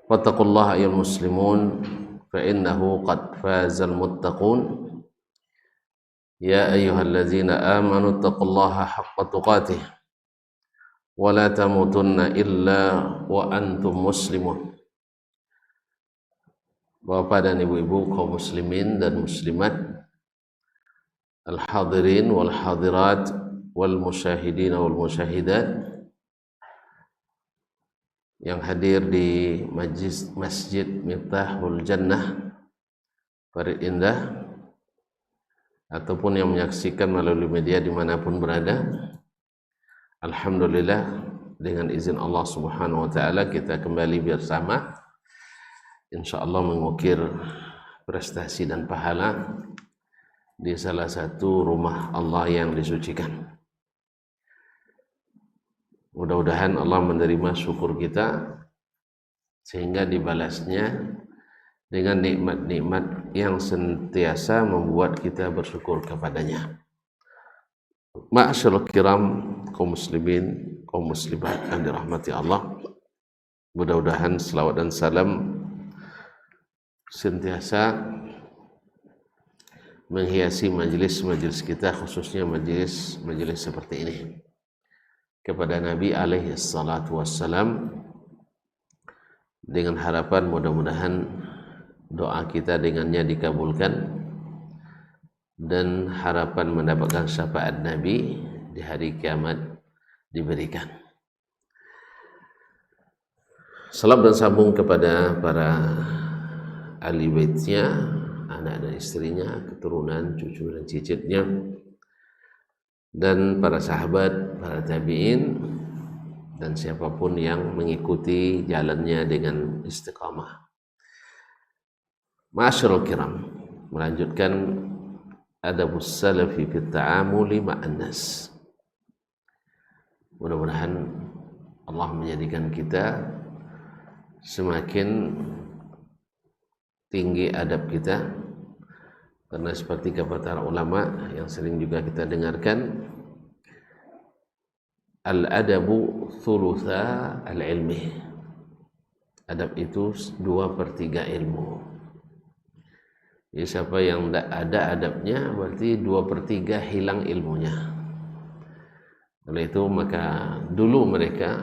واتقوا الله أيها المسلمون فإنه قد فاز المتقون يا أيها الذين آمنوا اتقوا الله حق تقاته ولا تموتن إلا وأنتم مسلمون. Bapak dan ibu-ibu kaum muslimin dan muslimat, al-hadirin wal hadirat wal musyahidin wal musyahidat yang hadir di Masjid Miftahul Jannah Parit Indah ataupun yang menyaksikan melalui media dimanapun berada. Alhamdulillah, dengan izin Allah Subhanahu wa Ta'ala kita kembali bersama, insyaallah mengukir prestasi dan pahala di salah satu rumah Allah yang disucikan. Mudah-mudahan Allah menerima syukur kita sehingga dibalasnya dengan nikmat-nikmat yang sentiasa membuat kita bersyukur kepadanya. Ma'asyiral kiram, kaum muslimin, kaum muslimat yang dirahmati Allah, mudah-mudahan selawat dan salam sentiasa menghiasi majelis-majelis kita, khususnya majelis seperti ini, kepada Nabi alaihi salatu wassalam, dengan harapan mudah-mudahan doa kita dengannya dikabulkan dan harapan mendapatkan syafaat Nabi di hari kiamat diberikan. Salam dan sambung kepada para ahli baitnya, anak dan istrinya, keturunan, cucu dan cicitnya, dan para sahabat, para tabi'in, dan siapapun yang mengikuti jalannya dengan istiqamah. Ma'asyiral kiram, melanjutkan adabus salafi fi ta'amuli ma'an nas. Mudah-mudahan Allah menjadikan kita semakin tinggi adab kita, karena seperti kata para ulama yang sering juga kita dengarkan, al-adabu thulutha al-ilmi. Adab itu 2/3 ilmu. Jadi siapa yang tidak ada adabnya berarti 2/3 hilang ilmunya. Oleh itu maka dulu mereka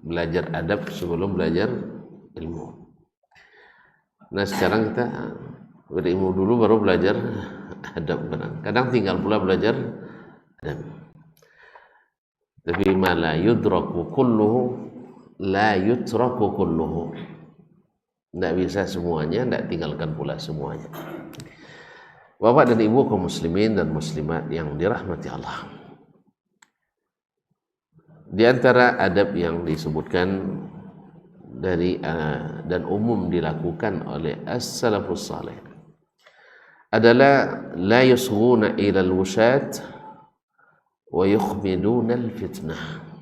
belajar adab sebelum belajar ilmu. Nah sekarang kita berilmu dulu baru belajar adab. Kadang tinggal pula belajar adab. Tapi ma la yudraku kulluhu la yutraku kulluhu. Tidak bisa semuanya, tidak tinggalkan pula semuanya. Bapak dan ibu kaum muslimin dan muslimat yang dirahmati Allah, di antara adab yang disebutkan dari dan umum dilakukan oleh as-salafus salih adalah la yusghuna ila al-wushat wa yukhmiduna al-fitnah.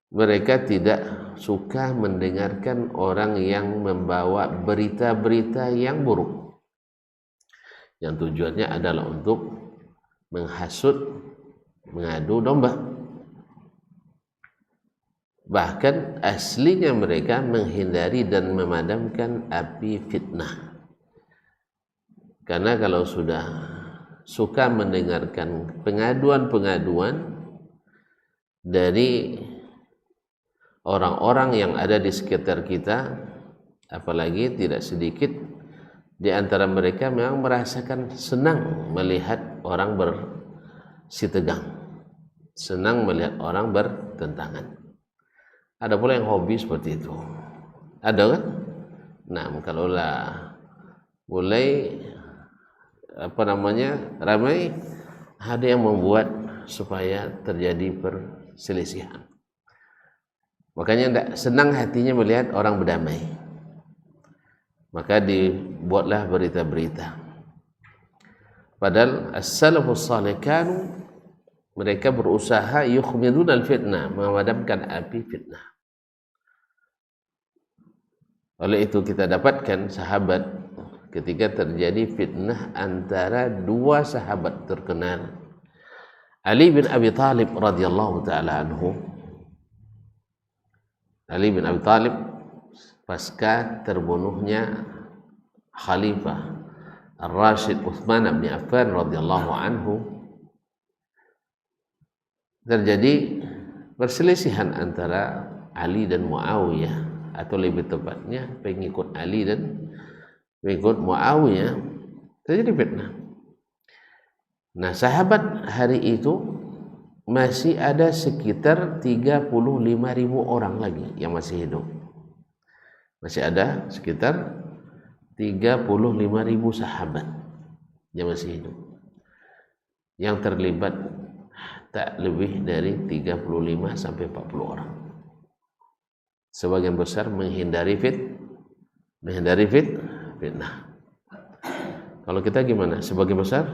Mereka tidak suka mendengarkan orang yang membawa berita-berita yang buruk, yang tujuannya adalah untuk menghasut, mengadu domba. Bahkan aslinya mereka menghindari dan memadamkan api fitnah. Karena kalau sudah suka mendengarkan pengaduan-pengaduan dari orang-orang yang ada di sekitar kita, apalagi tidak sedikit di antara mereka memang merasakan senang melihat orang bersitegang, senang melihat orang bertentangan. Ada pula yang hobi seperti itu, ada kan? Nah, kalaulah mulai ramai, ada yang membuat supaya terjadi perselisihan. Makanya tidak senang hatinya melihat orang berdamai, maka dibuatlah berita-berita. Padahal as-salafus salih kanu, mereka berusaha yukhmidun al-fitnah, memadamkan api fitnah. Oleh itu kita dapatkan sahabat ketika terjadi fitnah antara dua sahabat terkenal, Ali bin Abi Thalib radhiyallahu taala anhu. Ali bin Abi Thalib pasca terbunuhnya Khalifah Ar-Rasyid Utsman bin Affan radhiyallahu anhu, terjadi perselisihan antara Ali dan Muawiyah, atau lebih tepatnya pengikut Ali dan pengikut Muawiyah, terjadi fitnah. Nah, sahabat hari itu masih ada sekitar 35.000 orang lagi yang masih hidup. Masih ada sekitar 35.000 sahabat yang masih hidup, yang terlibat tak lebih dari 35 sampai 40 orang. Sebagian besar menghindari fitnah. Kalau kita gimana? Sebagian besar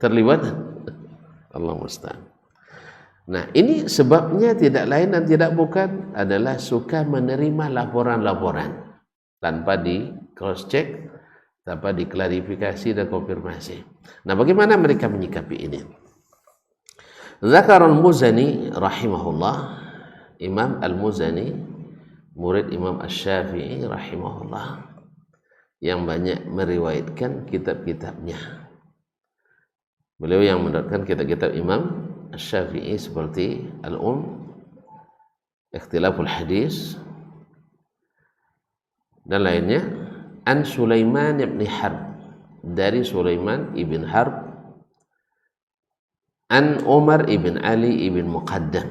terlibat? Allah musta'an. Nah, ini sebabnya tidak lain dan tidak bukan adalah suka menerima laporan-laporan tanpa di cross check, tanpa diklarifikasi dan konfirmasi. Nah, bagaimana mereka menyikapi ini? Zakar al-Muzani rahimahullah, Imam al-Muzani murid Imam Asy-Syafi'i rahimahullah, yang banyak meriwayatkan kitab-kitabnya. Beliau yang mendapatkan kitab-kitab Imam Asy-Syafi'i seperti Ikhtilaful Hadis dan lainnya. An Sulaiman ibn Harb, dari Sulaiman ibn Harb, an Umar ibn Ali ibn Muqaddam,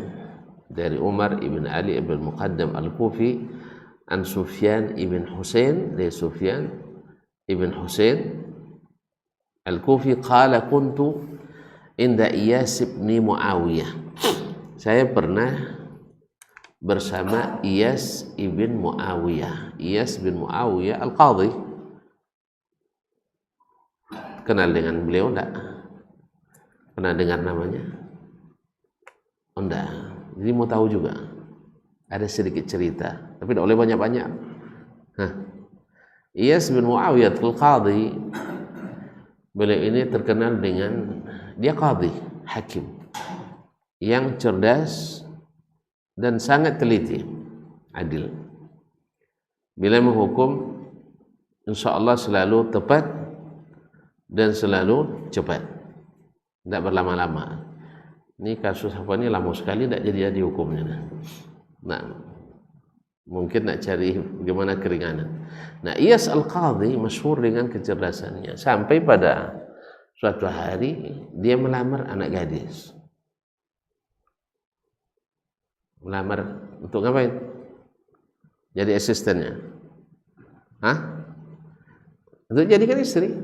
dari Umar ibn Ali ibn Muqaddam al-Kufi, an Sufyan ibn Husain, dari Sufyan ibn Husain al-Kufi, qala kuntu inda Iyas ibn Muawiyah, saya pernah bersama Iyas ibn Muawiyah. Iyas bin Muawiyah al-Qadhi, kenal dengan beliau enggak? Pernah dengar namanya? Oh, enggak. Jadi mau tahu juga. Ada sedikit cerita, tapi tidak boleh banyak-banyak. Iyas bin Muawiyah al-Qadhi, beliau ini terkenal dengan dia qadhi, hakim yang cerdas dan sangat teliti, adil. Bila menghukum, insya Allah selalu tepat dan selalu cepat, tidak berlama-lama. Ini kasus apa ini lama sekali tidak jadi hukumnya. Nah, mungkin nak cari bagaimana keringanan. Nah, Iyas al-Qadhi masyhur dengan kecerdasannya, sampai pada suatu hari dia melamar anak gadis. Melamar untuk ngapain? Jadi asistennya. Untuk jadikan istri.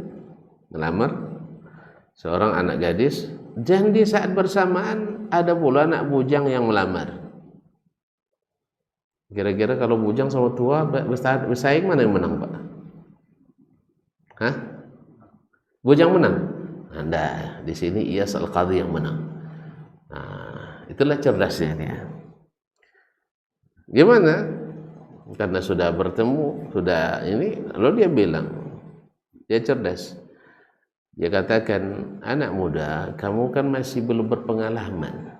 Melamar seorang anak gadis, dan di saat bersamaan ada pula anak bujang yang melamar. Kira-kira kalau bujang sama tua bersaing, mana yang menang, Pak? Bujang menang? Anda di sini Iyas al-Qadhi yang menang. Nah, itulah cerdasnya dia. Gimana? Karena sudah bertemu, sudah ini, lalu dia bilang, dia cerdas. Dia katakan, anak muda, kamu kan masih belum berpengalaman.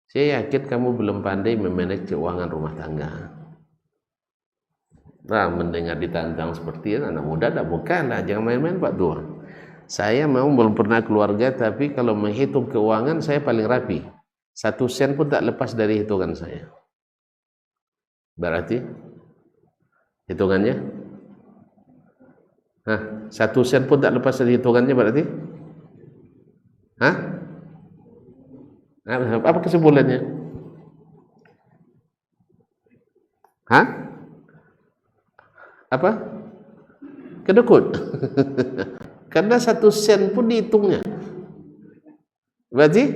Saya yakin kamu belum pandai memanage keuangan rumah tangga. Nah, mendengar ditantang seperti itu, anak muda, tak bukanlah, jangan main-main Pak Tua. Saya memang belum pernah keluarga, tapi kalau menghitung keuangan saya paling rapi. 1 sen pun tak lepas dari hitungan saya. Berarti hitungannya 1 sen pun tak lepas dari hitungannya, berarti apa kesimpulannya? Apa? Kedekut. Karena 1 sen pun dihitungnya, berarti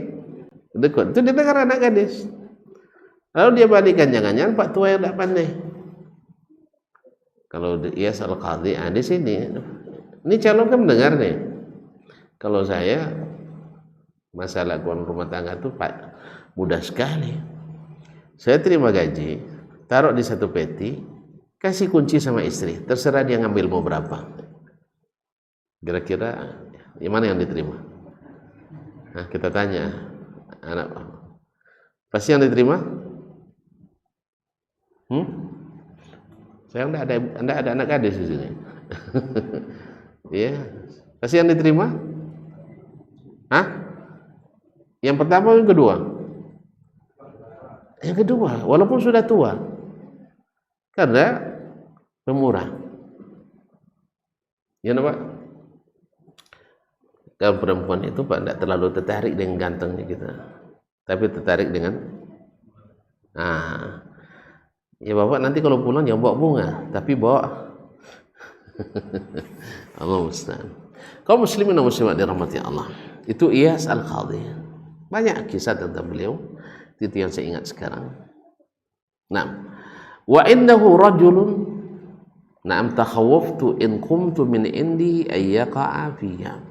dekut. Itu didengar anak gadis. Lalu dia balikan, jangan-jangan Pak Tua yang tak pandai. Kalau Iyas al-Qadhi di sini, ini calon kan mendengar nih. Kalau saya masalah keuangan rumah tangga itu Pak, mudah sekali. Saya terima gaji, taruh di satu peti, kasih kunci sama istri, terserah dia ngambil mau berapa. Kira-kira gimana yang diterima? Kita tanya anak, pasti yang diterima? Saya enggak ada anak gadis di sini. Ya, kasihan diterima? Hah? Yang pertama yang kedua? Yang kedua, walaupun sudah tua. Karena pemurah. Ya, Pak? Kalau perempuan itu Pak tidak terlalu tertarik dengan gantengnya kita, tapi tertarik dengan ya Bapak nanti kalau pulang jangan bawa bunga, tapi bawa Allah musta'an. Kaum muslimin dan muslimat dirahmati Allah. Itu Iyas Al-Qadhi. Banyak kisah tentang beliau. Itu yang saya ingat sekarang. Nah, wa innahu rajulun na'am takhawwaftu in qumtu min indi ay yaqa'a fiyya.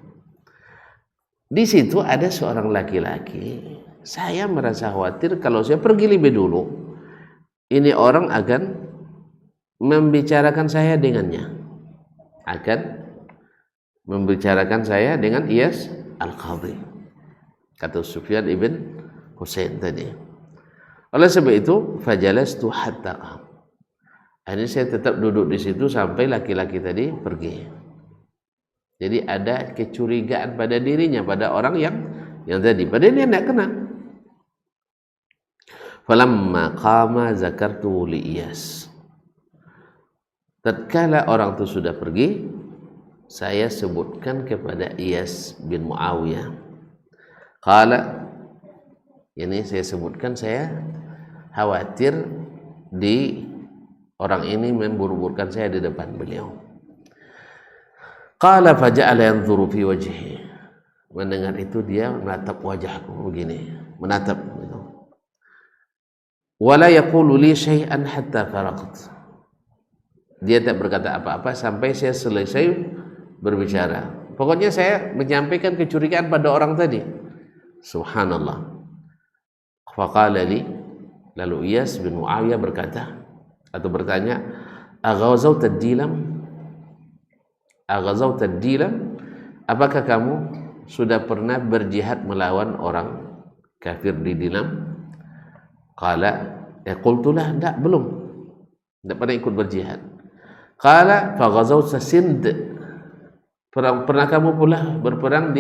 Di situ ada seorang laki-laki. Saya merasa khawatir kalau saya pergi lebih dulu, ini orang akan membicarakan saya dengannya. Akan membicarakan saya dengan Iyas Al-Qadhi. Kata Sufyan ibn Husain tadi. Oleh sebab itu, fajalastu hatta qam. Akhirnya saya tetap duduk di situ sampai laki-laki tadi pergi. Jadi ada kecurigaan pada dirinya, pada orang yang tadi. Padahal dia tidak kenal. Falamma qama zakartu li Iyas. Tatkala orang itu sudah pergi, saya sebutkan kepada Iyas bin Muawiyah. Qala, ini saya sebutkan, saya khawatir di orang ini memburu-burukan saya di depan beliau. Qala faja'ala yanzuru fi wajhi. Mendengar itu dia menatap wajahku begini, menatap gitu. Wala yaqulu li syai'an hatta faraqt. Dia tak berkata apa-apa sampai saya selesai berbicara. Pokoknya saya menyampaikan kecurigaan pada orang tadi. Subhanallah. Faqala li, lalu Iyas bin Muawiyah berkata atau bertanya, aghazawta ad-dilam? Aghazawta ad-dilam? Apakah kamu sudah pernah berjihad melawan orang kafir di Dilam? Qala, qultu lah, enggak, belum. Enggak pernah ikut berjihad. Qala faghazawta Sind? Pernah kamu pula berperang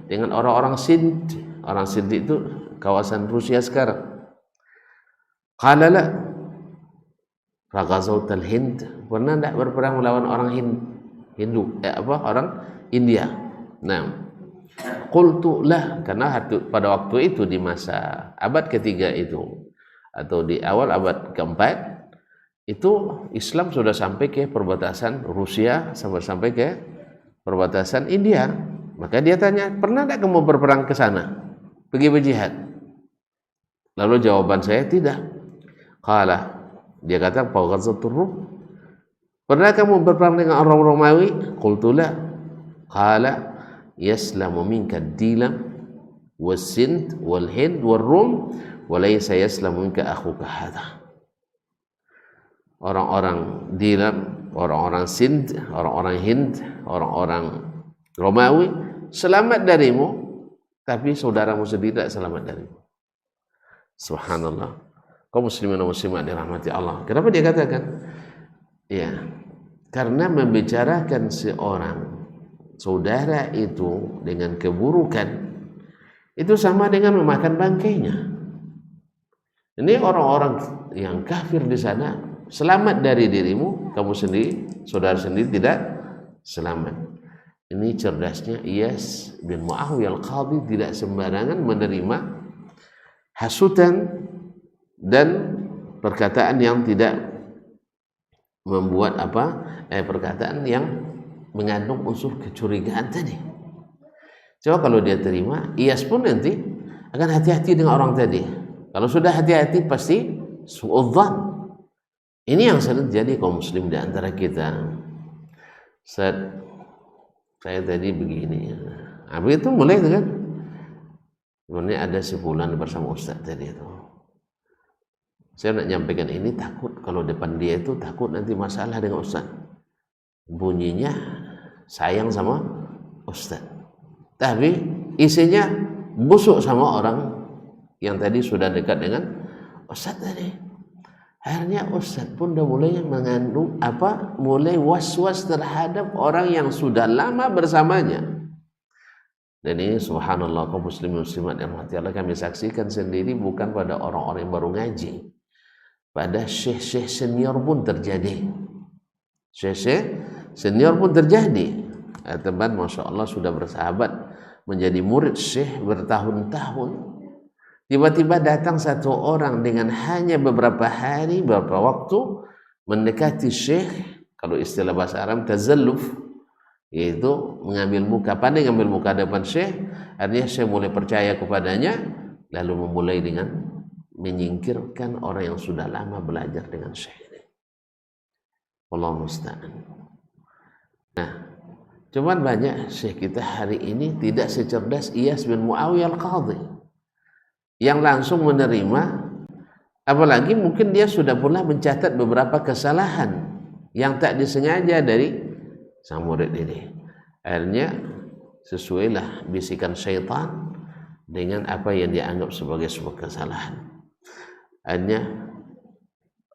dengan orang-orang Sind? Orang Sind itu kawasan Rusia sekarang. Qala la faghazawta Hind? Pernah enggak berperang melawan orang Hindu? Orang India. Nah, qultu lah, karena pada waktu itu di masa abad ketiga itu atau di awal abad keempat itu Islam sudah sampai ke perbatasan Rusia sampai ke perbatasan India. Maka dia tanya, pernah tidak kamu berperang ke sana, pergi berjihad? Lalu jawaban saya tidak. Qala, dia kata faghazawtur Rum? Pernah kamu berperang dengan orang Romawi? Qultu la. Qala yaslamu minka ad-dilam was-Sind wal-Hind wal-Rum wa laysa yaslamu minka akhuka hadha. Orang-orang Dilam, orang-orang Sind, orang-orang Hind, orang-orang Romawi selamat darimu, tapi saudaramu sendiri tidak selamat darimu. Subhanallah. Kaum muslimin dan muslimat dirahmati Allah. Kenapa dia katakan? Ya, karena membicarakan seorang saudara itu dengan keburukan itu sama dengan memakan bangkainya. Ini orang-orang yang kafir di sana selamat dari dirimu, kamu sendiri, saudara sendiri tidak selamat. Ini cerdasnya Iyas bin Muawiyah Al-Qadhi, tidak sembarangan menerima hasutan dan perkataan yang tidak membuat perkataan yang mengandung unsur kecurigaan tadi. Coba kalau dia terima, Iyas pun nanti akan hati-hati dengan orang tadi. Kalau sudah hati-hati pasti suudzan. Ini yang sering terjadi kaum muslim di antara kita. Saya tadi begini, habis itu mulai kan, sebenarnya ada sebulan bersama Ustaz tadi itu. Saya nak nyampaikan ini takut kalau depan dia itu takut nanti masalah dengan Ustaz. Bunyinya sayang sama Ustaz, tapi isinya busuk sama orang yang tadi sudah dekat dengan Ustaz tadi. Akhirnya Ustaz pun udah mulai mengandung mulai was-was terhadap orang yang sudah lama bersamanya. Dan ini subhanallah kaum muslimin muslimat yang rahmati Allah, kami saksikan sendiri bukan pada orang-orang yang baru ngaji. Pada syekh-syekh senior pun terjadi. Syekh-syekh senior pun terjadi. Teman Masya Allah sudah bersahabat menjadi murid syekh bertahun-tahun. Tiba-tiba datang satu orang dengan hanya beberapa hari, beberapa waktu mendekati syekh, kalau istilah bahasa Arab tazalluf, yaitu mengambil muka, pandai mengambil muka depan syekh. Artinya syekh mulai percaya kepadanya, lalu memulai dengan menyingkirkan orang yang sudah lama belajar dengan syekh ini. Wallahu musta'an. Nah, cuman banyak syekh kita hari ini tidak secerdas Iyas bin Muawiyah al-Qadhi yang langsung menerima, apalagi mungkin dia sudah pula mencatat beberapa kesalahan yang tak disengaja dari sang murid ini. Akhirnya sesuailah bisikan syaitan dengan apa yang dianggap sebagai sebuah kesalahan. Akhirnya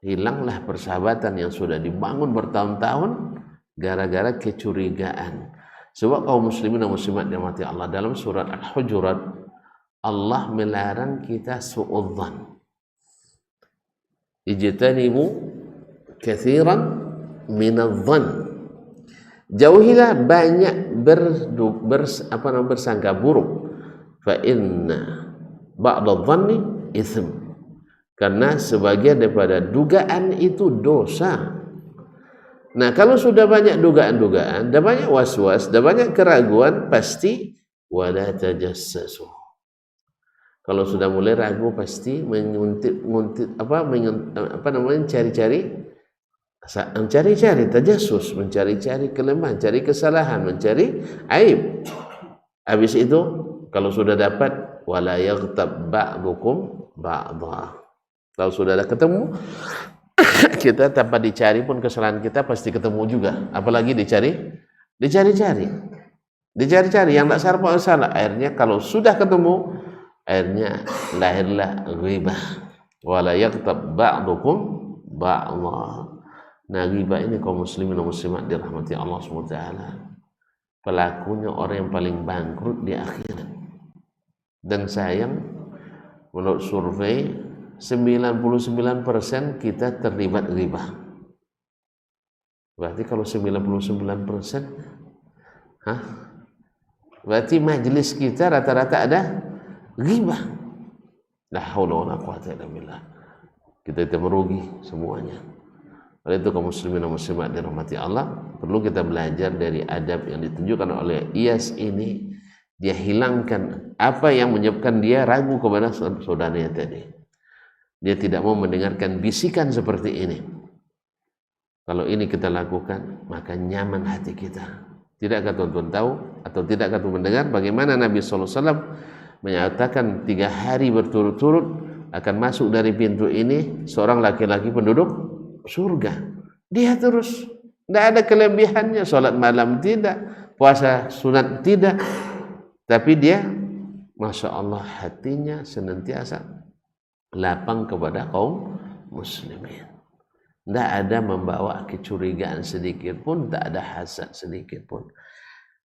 hilanglah persahabatan yang sudah dibangun bertahun-tahun gara-gara kecurigaan. Sebab kaum muslimin dan muslimat dirahmati Allah, dalam surat Al-Hujurat Allah melarang kita su'udzan. Ijtanibu katsiran minadh-dhann. Jauhilah banyak bersangka buruk. Fa inna ba'dadh-dhanni itsm. Karena sebagian daripada dugaan itu dosa. Nah, kalau sudah banyak dugaan-dugaan, dah banyak was-was, dah banyak keraguan, pasti wala tajassasu. Kalau sudah mulai ragu pasti mencari-cari tajassus, mencari-cari kelemahan, cari kesalahan, mencari aib. Habis itu kalau sudah dapat wala yaghtab ba'dukum ba'dha. Kalau sudah ada ketemu kita tanpa dicari pun kesalahan kita pasti ketemu juga. Apalagi dicari-cari yang tak salah. Akhirnya kalau sudah ketemu, akhirnya lahirlah ghibah. Wala yaghtab ba'dukum ba'dha. Nah, ghibah ini kaum muslimin dan muslimat dirahmati Allah SWT, pelakunya orang yang paling bangkrut di akhirat. Dan sayang, menurut survei 99% kita terlibat ghibah. Berarti kalau 99%, berarti majelis kita rata-rata ada ghibah. La haula wala quwata illa billah. Kita merugi semuanya. Oleh itu kaum muslimin dan muslimat dirahmati Allah, perlu kita belajar dari adab yang ditunjukkan oleh Iyas ini. Dia hilangkan apa yang menyebabkan dia ragu kepada saudaranya tadi. Dia tidak mau mendengarkan bisikan seperti ini. Kalau ini kita lakukan, maka nyaman hati kita. Tidakkah tuan-tuan tahu atau tidakkah tuan mendengar bagaimana Nabi SAW menyatakan 3 hari berturut-turut akan masuk dari pintu ini seorang laki-laki penduduk surga. Dia terus, tidak ada kelebihannya, sholat malam tidak, puasa sunat tidak, tapi dia Masya Allah hatinya senantiasa lapang kepada kaum muslimin. Tidak ada membawa kecurigaan sedikit pun, tak ada hasad sedikit pun.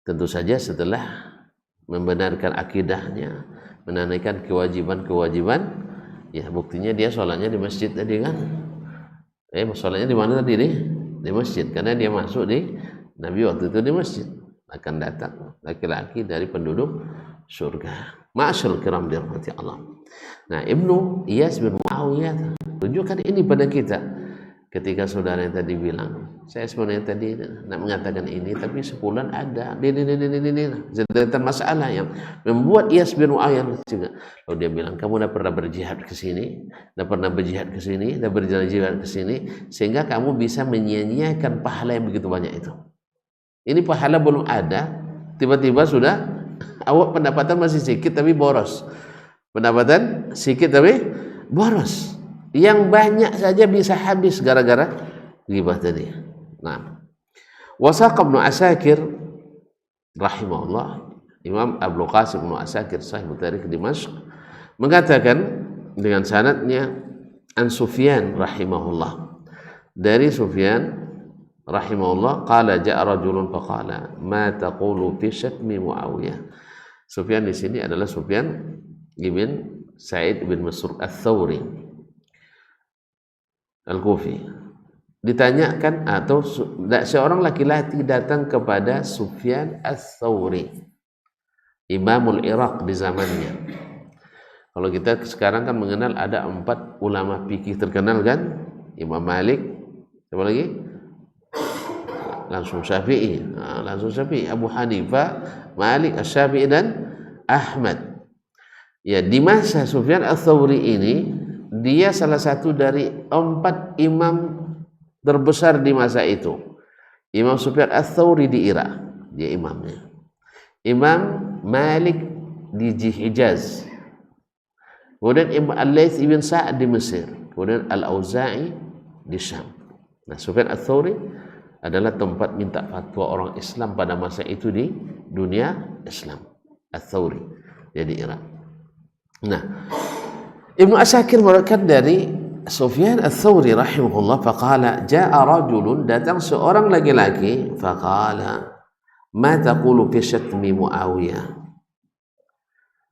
Tentu saja setelah membenarkan akidahnya, menunaikan kewajiban-kewajiban, ya buktinya dia sholatnya di masjid tadi kan. Sholatnya di mana tadi nih? Di masjid, karena dia masuk di Nabi waktu itu di masjid. Akan datang laki-laki dari penduduk surga. Ma'asyarul kiram dirahmati Allah. Nah, Ibnu Iyas bin Muawiyah tunjukkan ini pada kita. Ketika saudara yang tadi bilang, saya sebenarnya tadi nak mengatakan ini, tapi sepulan ada tentang masalah yang membuat Iyas bin Muawiyah juga. Lalu dia bilang, kamu dah pernah berjihad ke sini, dah pernah berjihad ke sini, dah berjihad ke sini, sehingga kamu bisa menyia-nyiakan pahala yang begitu banyak itu. Ini pahala belum ada, tiba-tiba sudah awak pendapatan masih sedikit tapi boros. Pendapatan sedikit tapi boros. Yang banyak saja bisa habis gara-gara ghibah tadi. Nah, Wasaqa Ibnu Asakir rahimahullah, Imam Abdul Qasim Ibnu Asakir Sahih Tarikh Dimashq mengatakan dengan sanadnya an Sufyan rahimahullah, dari Sufyan rahimahullah, qala ja'a rajulun faqala ma taqulu fi syatmi Muawiyah. Sufyan di sini adalah Sufyan ibn Sa'id bin Masruq Ats-Tsauri Al-Kufi. Ditanyakan atau seorang laki-laki datang kepada Sufyan Ats-Tsauri, Imamul Iraq di zamannya. Kalau kita sekarang kan mengenal ada 4 ulama fikih terkenal kan, Imam Malik, siapa lagi? Langsung Syafi'i, Abu Hanifah, Malik, Asy-Syafi'i dan Ahmad. Ya, di masa Sufyan Ats-Tsauri ini, dia salah satu dari 4 imam terbesar di masa itu. Imam Sufyan Ats-Tsauri di Irak, dia imamnya. Imam Malik di Hijaz. Kemudian Imam Al-Laits ibn Sa'd di Mesir. Kemudian Al-Auza'i di Syam. Nah, Sufyan Ats-Tsauri adalah tempat minta fatwa orang Islam pada masa itu di dunia Islam. Ats-Tsauri, dia di Irak. Nah, Ibnu Asakir meriwayatkan dari Sufyan Ats-Tsauri rahimahullah, faqala ja'a rajulun, datang seorang laki-laki, faqala ma taqulu fi syatmi Muawiyah,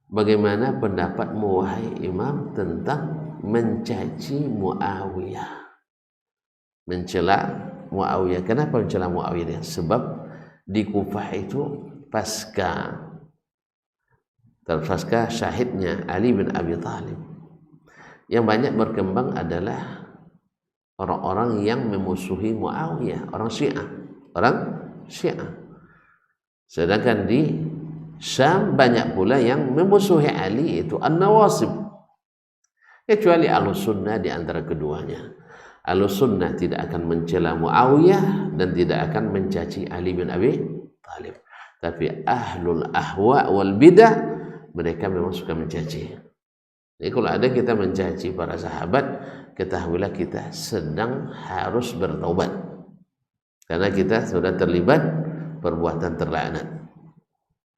bagaimana pendapatmu wahai imam tentang mencaci Muawiyah, mencela Muawiyah. Kenapa mencela Muawiyah? Sebab di Kufah itu pasca syahidnya Ali bin Abi Thalib, yang banyak berkembang adalah orang-orang yang memusuhi Muawiyah, orang Syiah. Sedangkan di Syam banyak pula yang memusuhi Ali, itu An-Nawasib. Kecuali Ahlus-Sunnah di antara keduanya. Ahlus-Sunnah tidak akan mencela Muawiyah dan tidak akan mencaci Ali bin Abi Thalib. Tapi Ahlul Ahwa wal Bidah, mereka memang suka mencaci. Jadi kalau ada kita mencaci para sahabat, ketahuilah kita sedang harus bertaubat, karena kita sudah terlibat perbuatan terlaknat.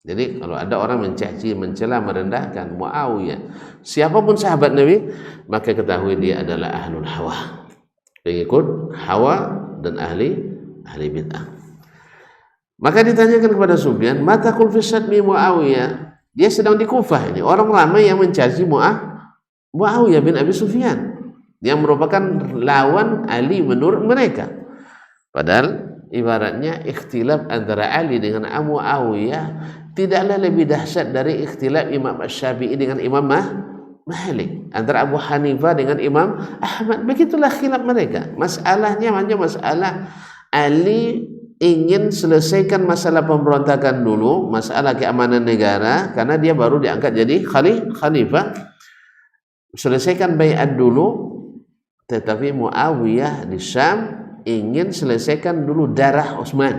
Jadi kalau ada orang mencaci, mencela, merendahkan Muawiyah, siapapun sahabat Nabi, maka ketahui dia adalah ahlul hawa, pengikut hawa dan ahli bid'ah. Maka ditanyakan kepada Sufyan, mata qul fi syatmi Muawiyah. Dia sedang di Kufah ini, orang ramai yang mencaci Muawiyah bin Abi Sufyan, yang merupakan lawan Ali menurut mereka. Padahal ibaratnya ikhtilaf antara Ali dengan Muawiyah tidaklah lebih dahsyat dari ikhtilaf Imam Asy-Syafi'i dengan Imam Malik, antara Abu Hanifah dengan Imam Ahmad. Begitulah khilaf mereka. Masalahnya hanya masalah Ali ingin selesaikan masalah pemberontakan dulu, masalah keamanan negara, karena dia baru diangkat jadi khalifah. Selesaikan baiat dulu. Tetapi Muawiyah di Syam ingin selesaikan dulu darah Utsman.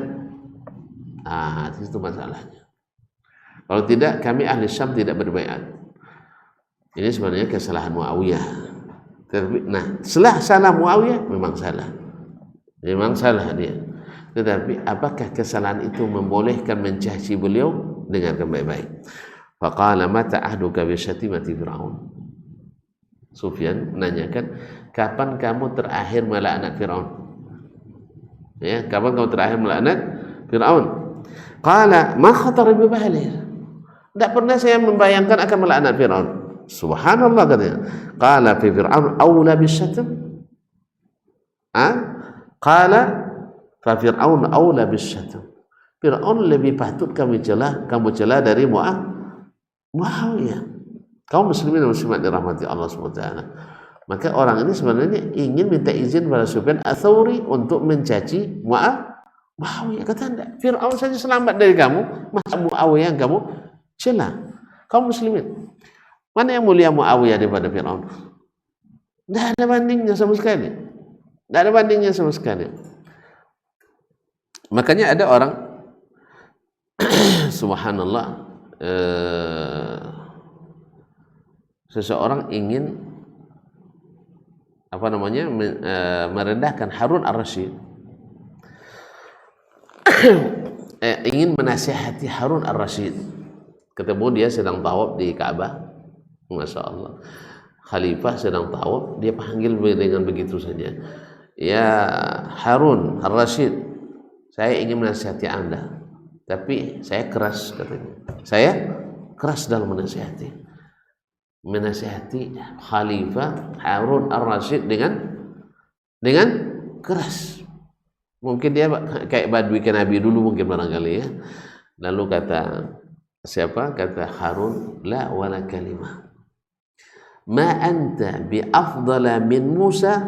Itu masalahnya. Kalau tidak, kami ahli Syam tidak berbaiat. Ini sebenarnya kesalahan Muawiyah. Nah, salah Muawiyah memang salah. Memang salah dia. Tetapi apakah kesalahan itu membolehkan mencaci beliau? Dengarkan baik-baik. Faqala mata ahduka bi syatimati Fir'aun. Sufyan menanyakan, kapan kamu terakhir melaknat Fir'aun? Ya, kapan kamu terakhir melaknat Fir'aun? Qala ma khatara bi bali. Tidak pernah saya membayangkan akan melaknat Fir'aun. Subhanallah katanya. Qala fi Fir'aun aula bisyatam. Qala fa Fir'aun aula bisyatam. Fir'aun lebih patut kamu celah dari Muawiyah. Kaum muslimin dan muslimat dirahmati Allah SWT. Maka orang ini sebenarnya ingin minta izin pada Sufyan Ats-Tsauri untuk mencaci Muawiyah. Kata anda, Fir'aun saja selamat dari kamu, masa Muawiyah yang kamu celah? Kaum muslimin, mana yang mulia Muawiyah daripada Fir'aun? Tidak ada bandingnya sama sekali. Tidak ada bandingnya sama sekali. Makanya ada orang subhanallah, seseorang ingin merendahkan Harun Ar-Rasyid, ingin menasihati Harun Ar-Rasyid. Ketemu dia sedang tawaf di Ka'bah, Masya Allah. khalifah sedang tawaf, dia panggil dengan begitu saja, ya Harun Ar-Rasyid, saya ingin menasihati Anda, tapi saya keras, katanya. Saya keras dalam menasihati Khalifah Harun Ar-Rasyid dengan keras. Mungkin dia kayak Badui ke Nabi dulu mungkin barangkali ya. Lalu kata siapa? Kata Harun, la wala kalimah. Ma anta bi afdala min Musa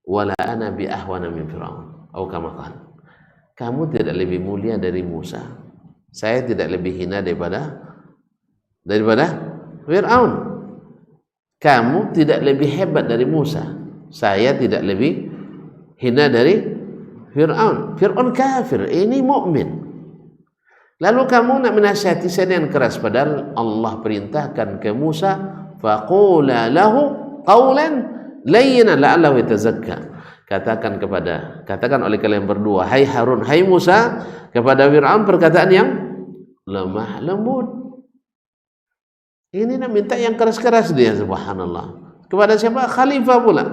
wala ana bi ahwana min Fir'aun. Atau kama qala. Kamu tidak lebih mulia dari Musa. Saya tidak lebih hina daripada Fir'aun. Kamu tidak lebih hebat dari Musa. Saya tidak lebih hina dari Fir'aun. Fir'aun kafir, ini mukmin. Lalu kamu nak menasihati saya dengan keras, padahal Allah perintahkan ke Musa, faqula lahu qawlan layyinan la'allahu yatazakka. Katakan oleh kalian berdua, hai Harun, hai Musa, kepada Fir'aun perkataan yang lemah lembut. Ini nak minta yang keras-keras dia, subhanallah. Kepada siapa? Khalifah pula.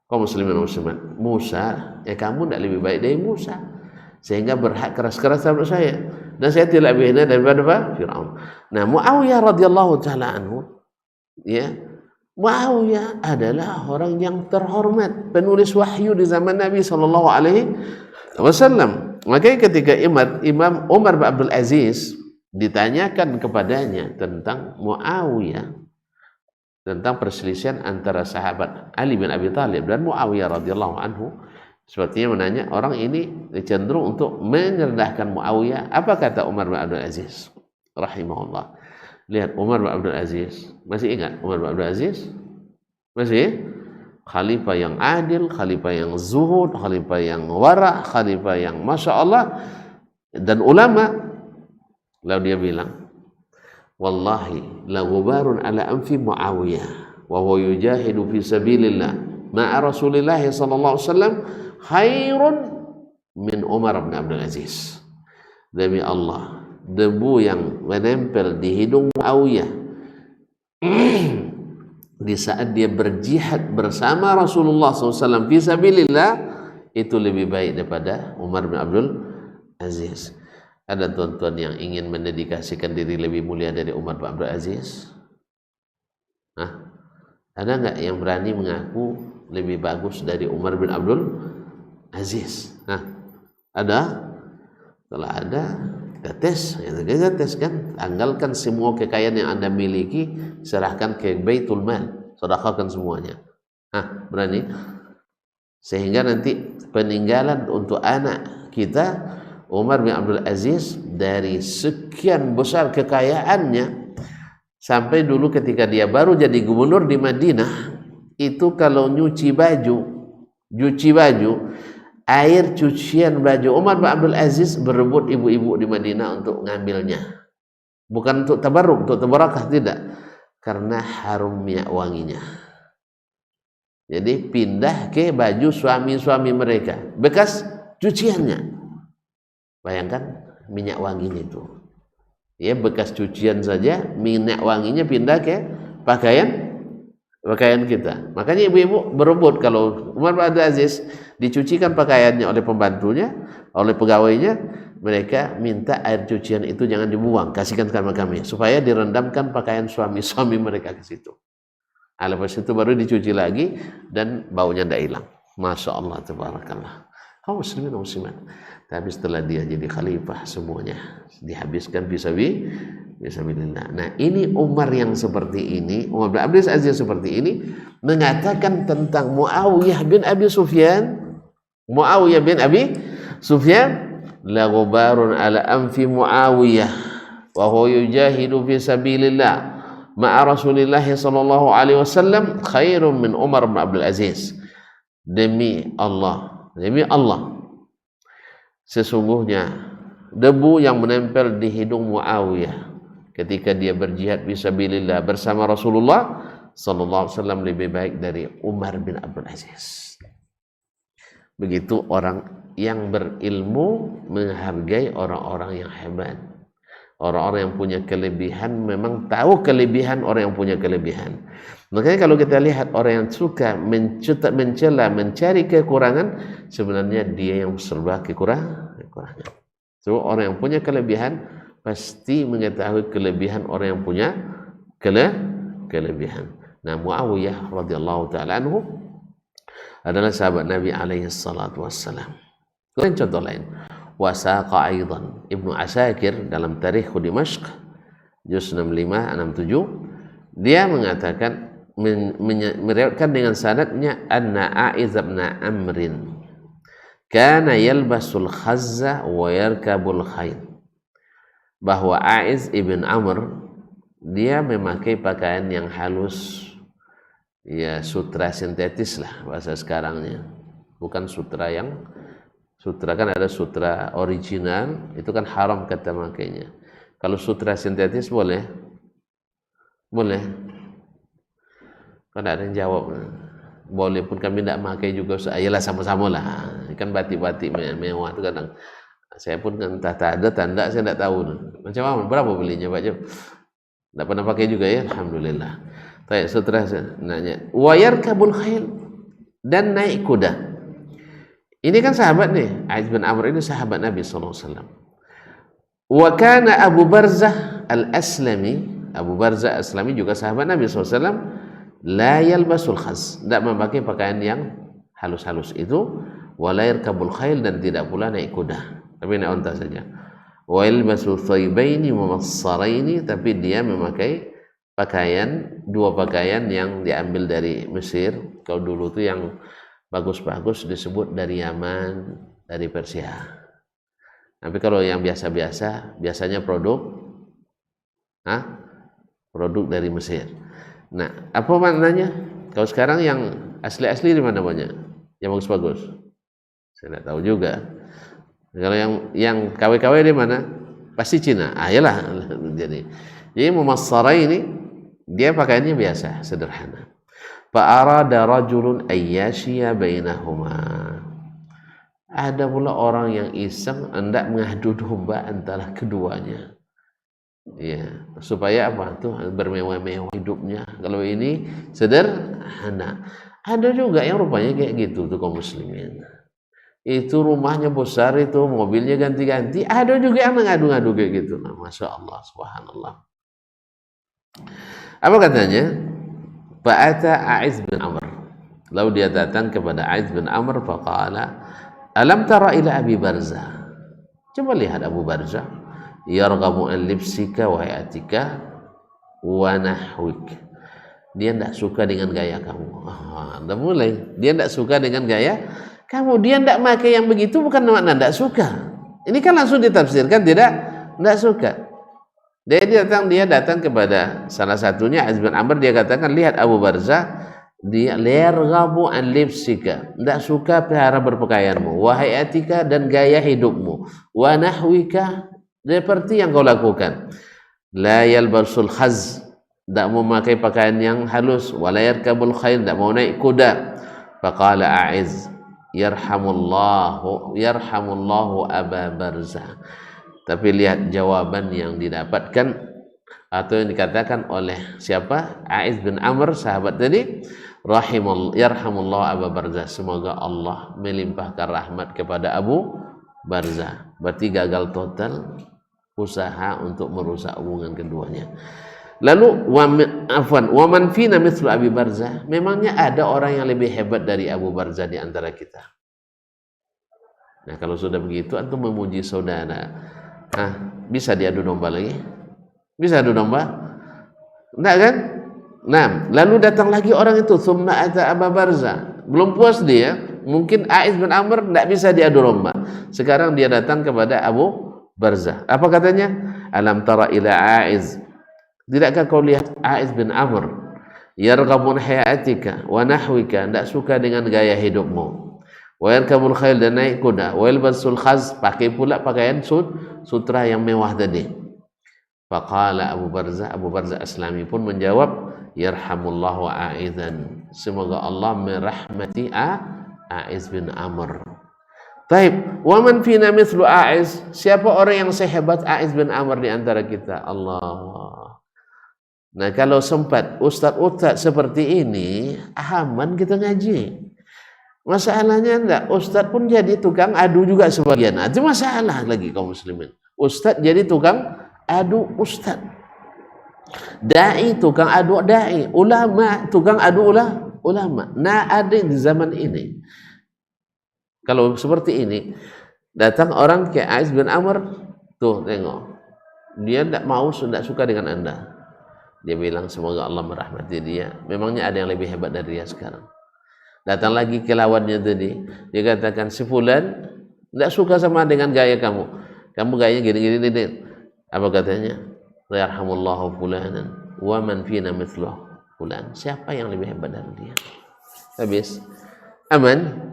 Kaum muslimin dan muslimat, Musa, ya kamu tidak lebih baik dari Musa, sehingga berhak keras-keras terhadap saya, dan saya tidak lebih hina daripada Fir'aun. Nah, Muawiyah radhiyallahu taala anhu, ya, Muawiyah adalah orang yang terhormat, penulis wahyu di zaman Nabi sallallahu alaihi wasallam. Makanya ketika Imam Umar bin Abdul Aziz ditanyakan kepadanya tentang Muawiyah, tentang perselisihan antara sahabat Ali bin Abi Thalib dan Muawiyah radhiyallahu anhu, sepertinya menanya orang ini cenderung untuk merendahkan Muawiyah. Apa kata Umar bin Abdul Aziz rahimahullah? Lihat Umar bin Abdul Aziz, masih ingat Umar bin Abdul Aziz? Masih? Khalifah yang adil, khalifah yang zuhud, khalifah yang wara', khalifah yang masya Allah, dan ulama. Lalu dia bilang, wallahi la ghubarun ala anfi Muawiyah wa huwa yujahidu fi sabilillah ma'a Rasulillah sallallahu alaihi wasallam khairun min Umar bin Abdul Aziz. Demi Allah, debu yang menempel di hidung Muawiyah di saat dia berjihad bersama Rasulullah SAW fi sabilillah itu lebih baik daripada Umar bin Abdul Aziz. Ada tuan-tuan yang ingin mendedikasikan diri lebih mulia dari Umar bin Abdul Aziz? Hah? Ada nggak yang berani mengaku lebih bagus dari Umar bin Abdul Aziz? Hah? Ada? Kalau ada, kita tes kan, tanggalkan semua kekayaan yang Anda miliki, serahkan ke Baitul Mal, sedekahkan semuanya. Berani? Sehingga nanti peninggalan untuk anak kita, Umar bin Abdul Aziz, dari sekian besar kekayaannya, sampai dulu ketika dia baru jadi gubernur di Madinah, itu kalau nyuci baju, air cucian baju Umar bin Abdul Aziz berebut ibu-ibu di Madinah untuk ngambilnya. Bukan untuk tabarruk, untuk tabarakah, tidak. Karena harum minyak wanginya. Jadi pindah ke baju suami-suami mereka, bekas cuciannya. Bayangkan minyak wanginya itu. Ya, bekas cucian saja, minyak wanginya pindah ke pakaian kita. Makanya ibu-ibu berebut kalau Umar bin Abdul Aziz dicucikan pakaiannya oleh pembantunya, oleh pegawainya, mereka minta air cucian itu jangan dibuang, kasihkan sama kami supaya direndamkan pakaian suami-suami mereka ke situ. Lepas itu baru dicuci lagi dan baunya tidak hilang. Masya Allah, tabarakallah. Kaum muslimin dan muslimat. Tapi setelah dia jadi khalifah, semuanya dihabiskan fisabilillah. Nah, ini Umar yang seperti ini, Umar bin Abdul Aziz seperti ini, mengatakan tentang Muawiyah bin Abi Sufyan, la ghubarun ala anfi Muawiyah wa huwa yujahidu fi sabilillah ma'a Rasulillah sallallahu alaihi wasallam khairun min Umar bin Abdul Aziz. Demi Allah, sesungguhnya debu yang menempel di hidung Muawiyah ketika dia berjihad fisabilillah bersama Rasulullah sallallahu alaihi wasallam lebih baik dari Umar bin Abdul Aziz. Begitu orang yang berilmu menghargai orang-orang yang hebat, Orang-orang yang punya kelebihan memang tahu kelebihan orang yang punya kelebihan. Makanya kalau kita lihat orang yang suka mencela, mencari kekurangan, sebenarnya dia yang serba kekurangan. So, orang yang punya kelebihan pasti mengetahui kelebihan orang yang punya kelebihan. Nah, Muawiyah radhiyallahu taala anhu adalah sahabat Nabi alaihi salatu wassalam. Kemudian contoh lain, wasaqa aidan Ibnu Asakir dalam Tarikh Dimashq juz 65 67 dia mengatakan meriwayatkan dengan sanadnya anna Aiz bin Amrin kana yalbasul khazza wa yarkabul khayl, bahwa Aiz ibn Amr dia memakai pakaian yang halus, ya sutra sintetis lah bahasa sekarangnya, bukan sutra kan ada sutra original, itu kan haram kata makainya. Kalau sutra sintetis boleh kan ada yang jawab boleh pun kami tidak pakai juga, ayalah sama-sama lah, kan batik-batik mewah itu kadang saya pun kan tak ada tanda, saya tidak tahu macam mana, berapa belinya Pak Jom, tidak pernah pakai juga ya, alhamdulillah. Baik, sutra nanya wayar kabul khail, dan naik kuda. Ini kan sahabat nih, Aiz bin Amr ini sahabat Nabi SAW. Wa kana Abu Barzah al-Aslami, Abu Barzah al-Aslami juga sahabat Nabi SAW. La yalbasul khaz, tidak memakai pakaian yang halus-halus itu. Wa la yarkabul khail, dan tidak pula naik kuda, tapi naik unta saja. Wa yalbasul thaybaini wa massaraini, tapi dia memakai dua pakaian yang diambil dari Mesir. Kalau dulu tuh yang bagus-bagus disebut dari Yaman, dari Persia. Tapi kalau yang biasa-biasa biasanya produk dari Mesir. Nah, apa maknanya? Kalau sekarang yang asli-asli di mana banyak? Yang bagus-bagus? Saya tidak tahu juga. Kalau yang KW-KW di mana? Pasti Cina. Ayolah. Jadi mumassara ini dia pakaiannya biasa, sederhana. Fa'arada rajulun ayyashiya bainahuma. Ada pula orang yang iseng hendak mengadu domba antara keduanya. Ya, supaya apa tuh bermewah-mewah hidupnya. Kalau ini sederhana. Ada juga yang rupanya kayak gitu tuh kaum muslimin. Itu rumahnya besar, itu mobilnya ganti-ganti. Ada juga yang mengadu-ngadu kayak gitu. Nah, Masya Allah, subhanallah. Apa katanya? Fa'ata Aiz bin Amr. Lalu dia datang kepada Aiz bin Amr, faqala, alam tara ila Abi Barzah. Coba lihat Abu Barzah. Yarghabu an libsika wa hayatika wa nahwik. Dia tidak suka dengan gaya kamu. Udah mulai. Dia tidak suka dengan gaya kamu. Dia tidak pakai yang begitu, bukan makna tidak suka. Ini kan langsung ditafsirkan tidak suka. Dia datang kepada salah satunya Aiz bin Amr, dia katakan, lihat Abu Barzah, dia yarghabu an libsika, tidak suka pelihara berpakaianmu, wa hayatika, dan gaya hidupmu, wa nahwika, seperti yang kau lakukan. La yalbasul khaz, tidak mau memakai pakaian yang halus. Wa la yarkabul khayl, tidak mau naik kuda. Faqala Aiz, yarhamullahu Aba Barzah. Tapi lihat jawaban yang didapatkan atau yang dikatakan oleh siapa? Aiz bin Amr, sahabat tadi. Yarhamullahu Aba Barzah, semoga Allah melimpahkan rahmat kepada Abu Barzah. Berarti gagal total usaha untuk merusak hubungan keduanya. Lalu wa man fina mithlu Abi Barzah, memangnya ada orang yang lebih hebat dari Abu Barzah di antara kita? Nah, kalau sudah begitu antum memuji saudara, bisa diadu domba lagi? Bisa adu domba? Enggak kan? Nah, lalu datang lagi orang itu, tsumma ata Abu Barzah. Belum puas dia, mungkin Aiz bin Amr tidak bisa diadu domba. Sekarang dia datang kepada Abu Barzah. Apa katanya? Alam tara ila Aiz. Tidakkah kau lihat Aiz bin Amr? Yarghabun hayatika wa nahwika, tidak suka dengan gaya hidupmu. Wa yarkabul khayl, dan naik kuda. Wa yalbasul khaz, pakai pula pakaian sutra yang mewah tadi. Faqala Abu Barzah Aslami pun menjawab, yarhamullahu Aizan, semoga Allah merahmati Aiz bin Amr. Taib, wa man fina mithlu Aiz, siapa orang yang sehebat Aiz bin Amr di antara kita? Allah. Nah, kalau sempat ustaz-ustaz seperti ini, aman kita ngaji. Masalahnya enggak, ustaz pun jadi tukang adu juga sebagian. Nah, itu masalah lagi kaum muslimin. Ustaz jadi tukang adu ustaz. Dai tukang adu dai, ulama tukang adu ulama. Nah, ada di zaman ini. Kalau seperti ini, datang orang kayak Aiz bin Amr, tuh tengok, dia tidak mau, tidak suka dengan anda. Dia bilang semoga Allah merahmati dia. Memangnya ada yang lebih hebat dari dia sekarang. Datang lagi ke lawannya tadi, dia katakan si fulan tidak suka sama dengan gaya kamu. Kamu gayanya gini-gini. Apa katanya? Yarhamullahu fulanan wa man fina mithluh fulan. Siapa yang lebih hebat dari dia? Habis. Aman.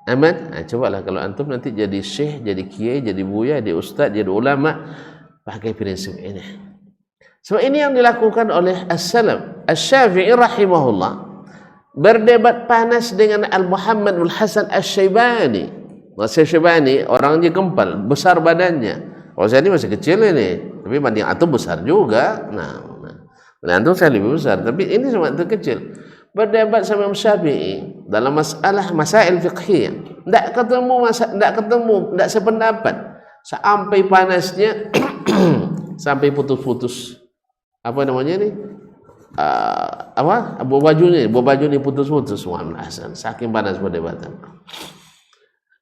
Nah, cobalah kalau antum nanti jadi syekh, jadi kiai, jadi buya, jadi ustaz, jadi ulama, pakai prinsip ini. So ini yang dilakukan oleh as-salaf. Asy-Syafi'i rahimahullah berdebat panas dengan Al-Muhammad Al-Hasan Asy-Syaibani. Asy-Syaibani orangnya gempal, besar badannya. Kalau saya ini masih kecil ini, tapi banding antum besar juga. Nah antum saya lebih besar, tapi ini cuma antum kecil. Berdebat sama Imam Syafi'i dalam masail fiqhiyah, tidak sependapat, sampai panasnya sampai putus-putus. Apa namanya ini? Buah baju ini putus-putus. Muhammad Hasan, saking panas perdebatan.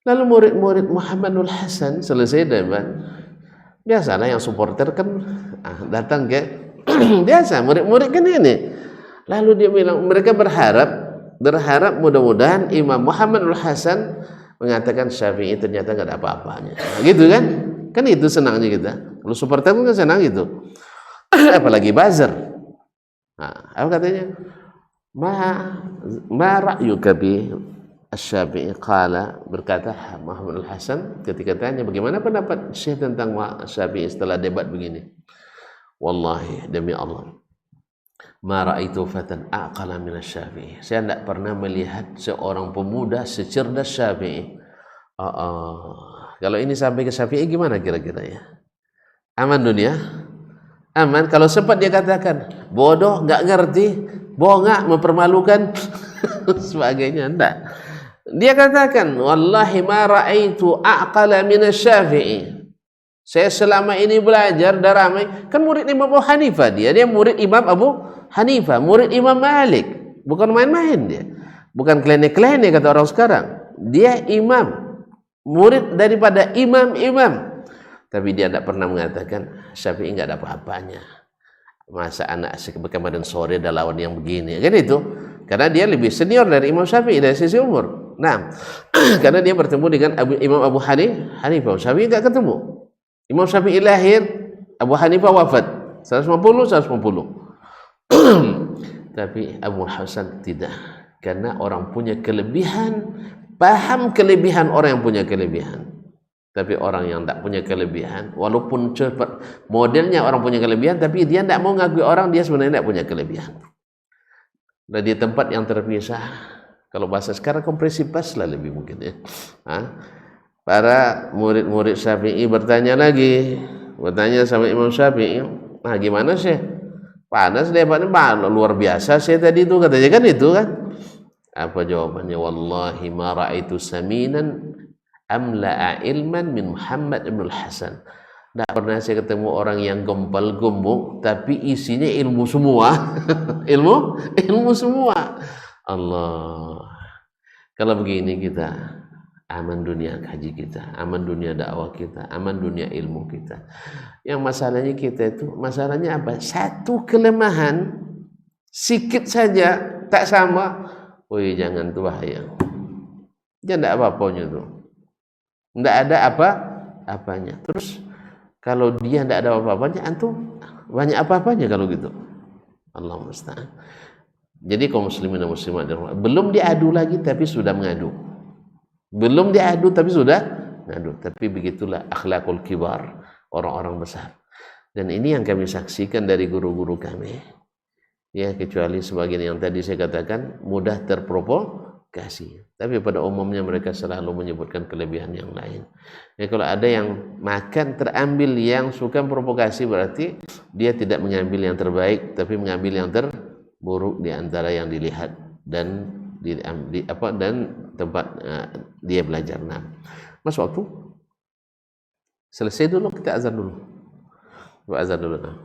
Lalu murid-murid Muhammadul Hasan selesai debat. Biasalah yang supporter kan datang ke biasa murid-murid kan ini. Lalu dia bilang, mereka berharap mudah-mudahan Imam Muhammadul Hasan mengatakan Syafi'i ternyata nggak ada apa-apanya. Nah, gitu kan? Kan itu senangnya kita. Kalau supporter kan senang gitu. Apalagi buzzer. Nah, apa katanya? Ma ra'yuka bi Asy-Syafi'i qala, berkata Muhammadul Hasan ketika tanya bagaimana pendapat Syekh tentang Syafi'i setelah debat begini. Wallahi demi Allah, ma ra'aitu fatan aqala min Asy-Syafi'i. Saya tidak pernah melihat seorang pemuda secerdas Syafi'i. Kalau ini sampai ke Syafi'i gimana kira-kira ya? Aman dunia? Aman. Kalau sempat dia katakan bodoh, nggak ngerti, bongak, mempermalukan sebagainya, enggak. Dia katakan wallahi ma ra'aitu aqala min Asy-Syafi'i. Saya selama ini belajar dan ramai, kan murid Imam Abu Hanifah, dia murid Imam Abu Hanifah, murid Imam Malik, bukan main-main dia, bukan klenik-klenik kata orang sekarang. Dia imam, murid daripada imam-imam, tapi dia tidak pernah mengatakan Syafi'i nggak ada apa-apanya. Masa anak kemarin sore ada lawan yang begini, kan itu? Karena dia lebih senior dari Imam Syafi'i dari sisi umur. Nah, karena dia bertemu dengan Imam Abu Hanifah, Syafi'i nggak ketemu. Imam Syafi'i lahir, Abu Hanifah wafat 150. Tapi Abu Hasan tidak, karena orang punya kelebihan, paham kelebihan orang yang punya kelebihan. Tapi orang yang tidak punya kelebihan, walaupun cepat modelnya orang punya kelebihan, tapi dia tidak mau ngakui orang dia sebenarnya tidak punya kelebihan. Dan di tempat yang terpisah, kalau bahasa sekarang kompresi pas lah lebih mungkin ya. Para murid-murid Syafi'i bertanya sama Imam Syafi'i, nah gimana sih? Panas debatnya luar biasa sih tadi itu, katanya kan itu kan. Apa jawabannya? Wallahi ma ra'aitu saminan amla'a ilman min Muhammad ibn Hasan. Tidak pernah saya ketemu orang yang gempal gemuk tapi isinya ilmu semua. ilmu semua. Allah. Kalau begini kita aman dunia haji kita, aman dunia dakwah kita, aman dunia ilmu kita. Yang masalahnya kita itu, masalahnya apa? Satu kelemahan sikit saja tak sama, jangan tuh bahaya. Jangan ada apa-apanya tuh. Tidak ada apa-apanya. Terus kalau dia tidak ada apa-apanya, antum banyak apa-apanya kalau gitu. Allah musta'an. Jadi kaum muslimin dan muslimat belum diadu lagi tapi sudah mengadu. Belum diadu tapi sudah ngadu. Tapi begitulah akhlakul kibar, orang-orang besar. Dan ini yang kami saksikan dari guru-guru kami. Ya, kecuali sebagian yang tadi saya katakan mudah kasih. Tapi pada umumnya mereka selalu menyebutkan kelebihan yang lain. Ya, kalau ada yang makan terambil yang suka provokasi, berarti dia tidak mengambil yang terbaik, tapi mengambil yang terburuk di antara yang dilihat dan dan tempat dia belajar. Nah, mas waktu selesai dulu, kita azan dulu. Azan dulu. Nah.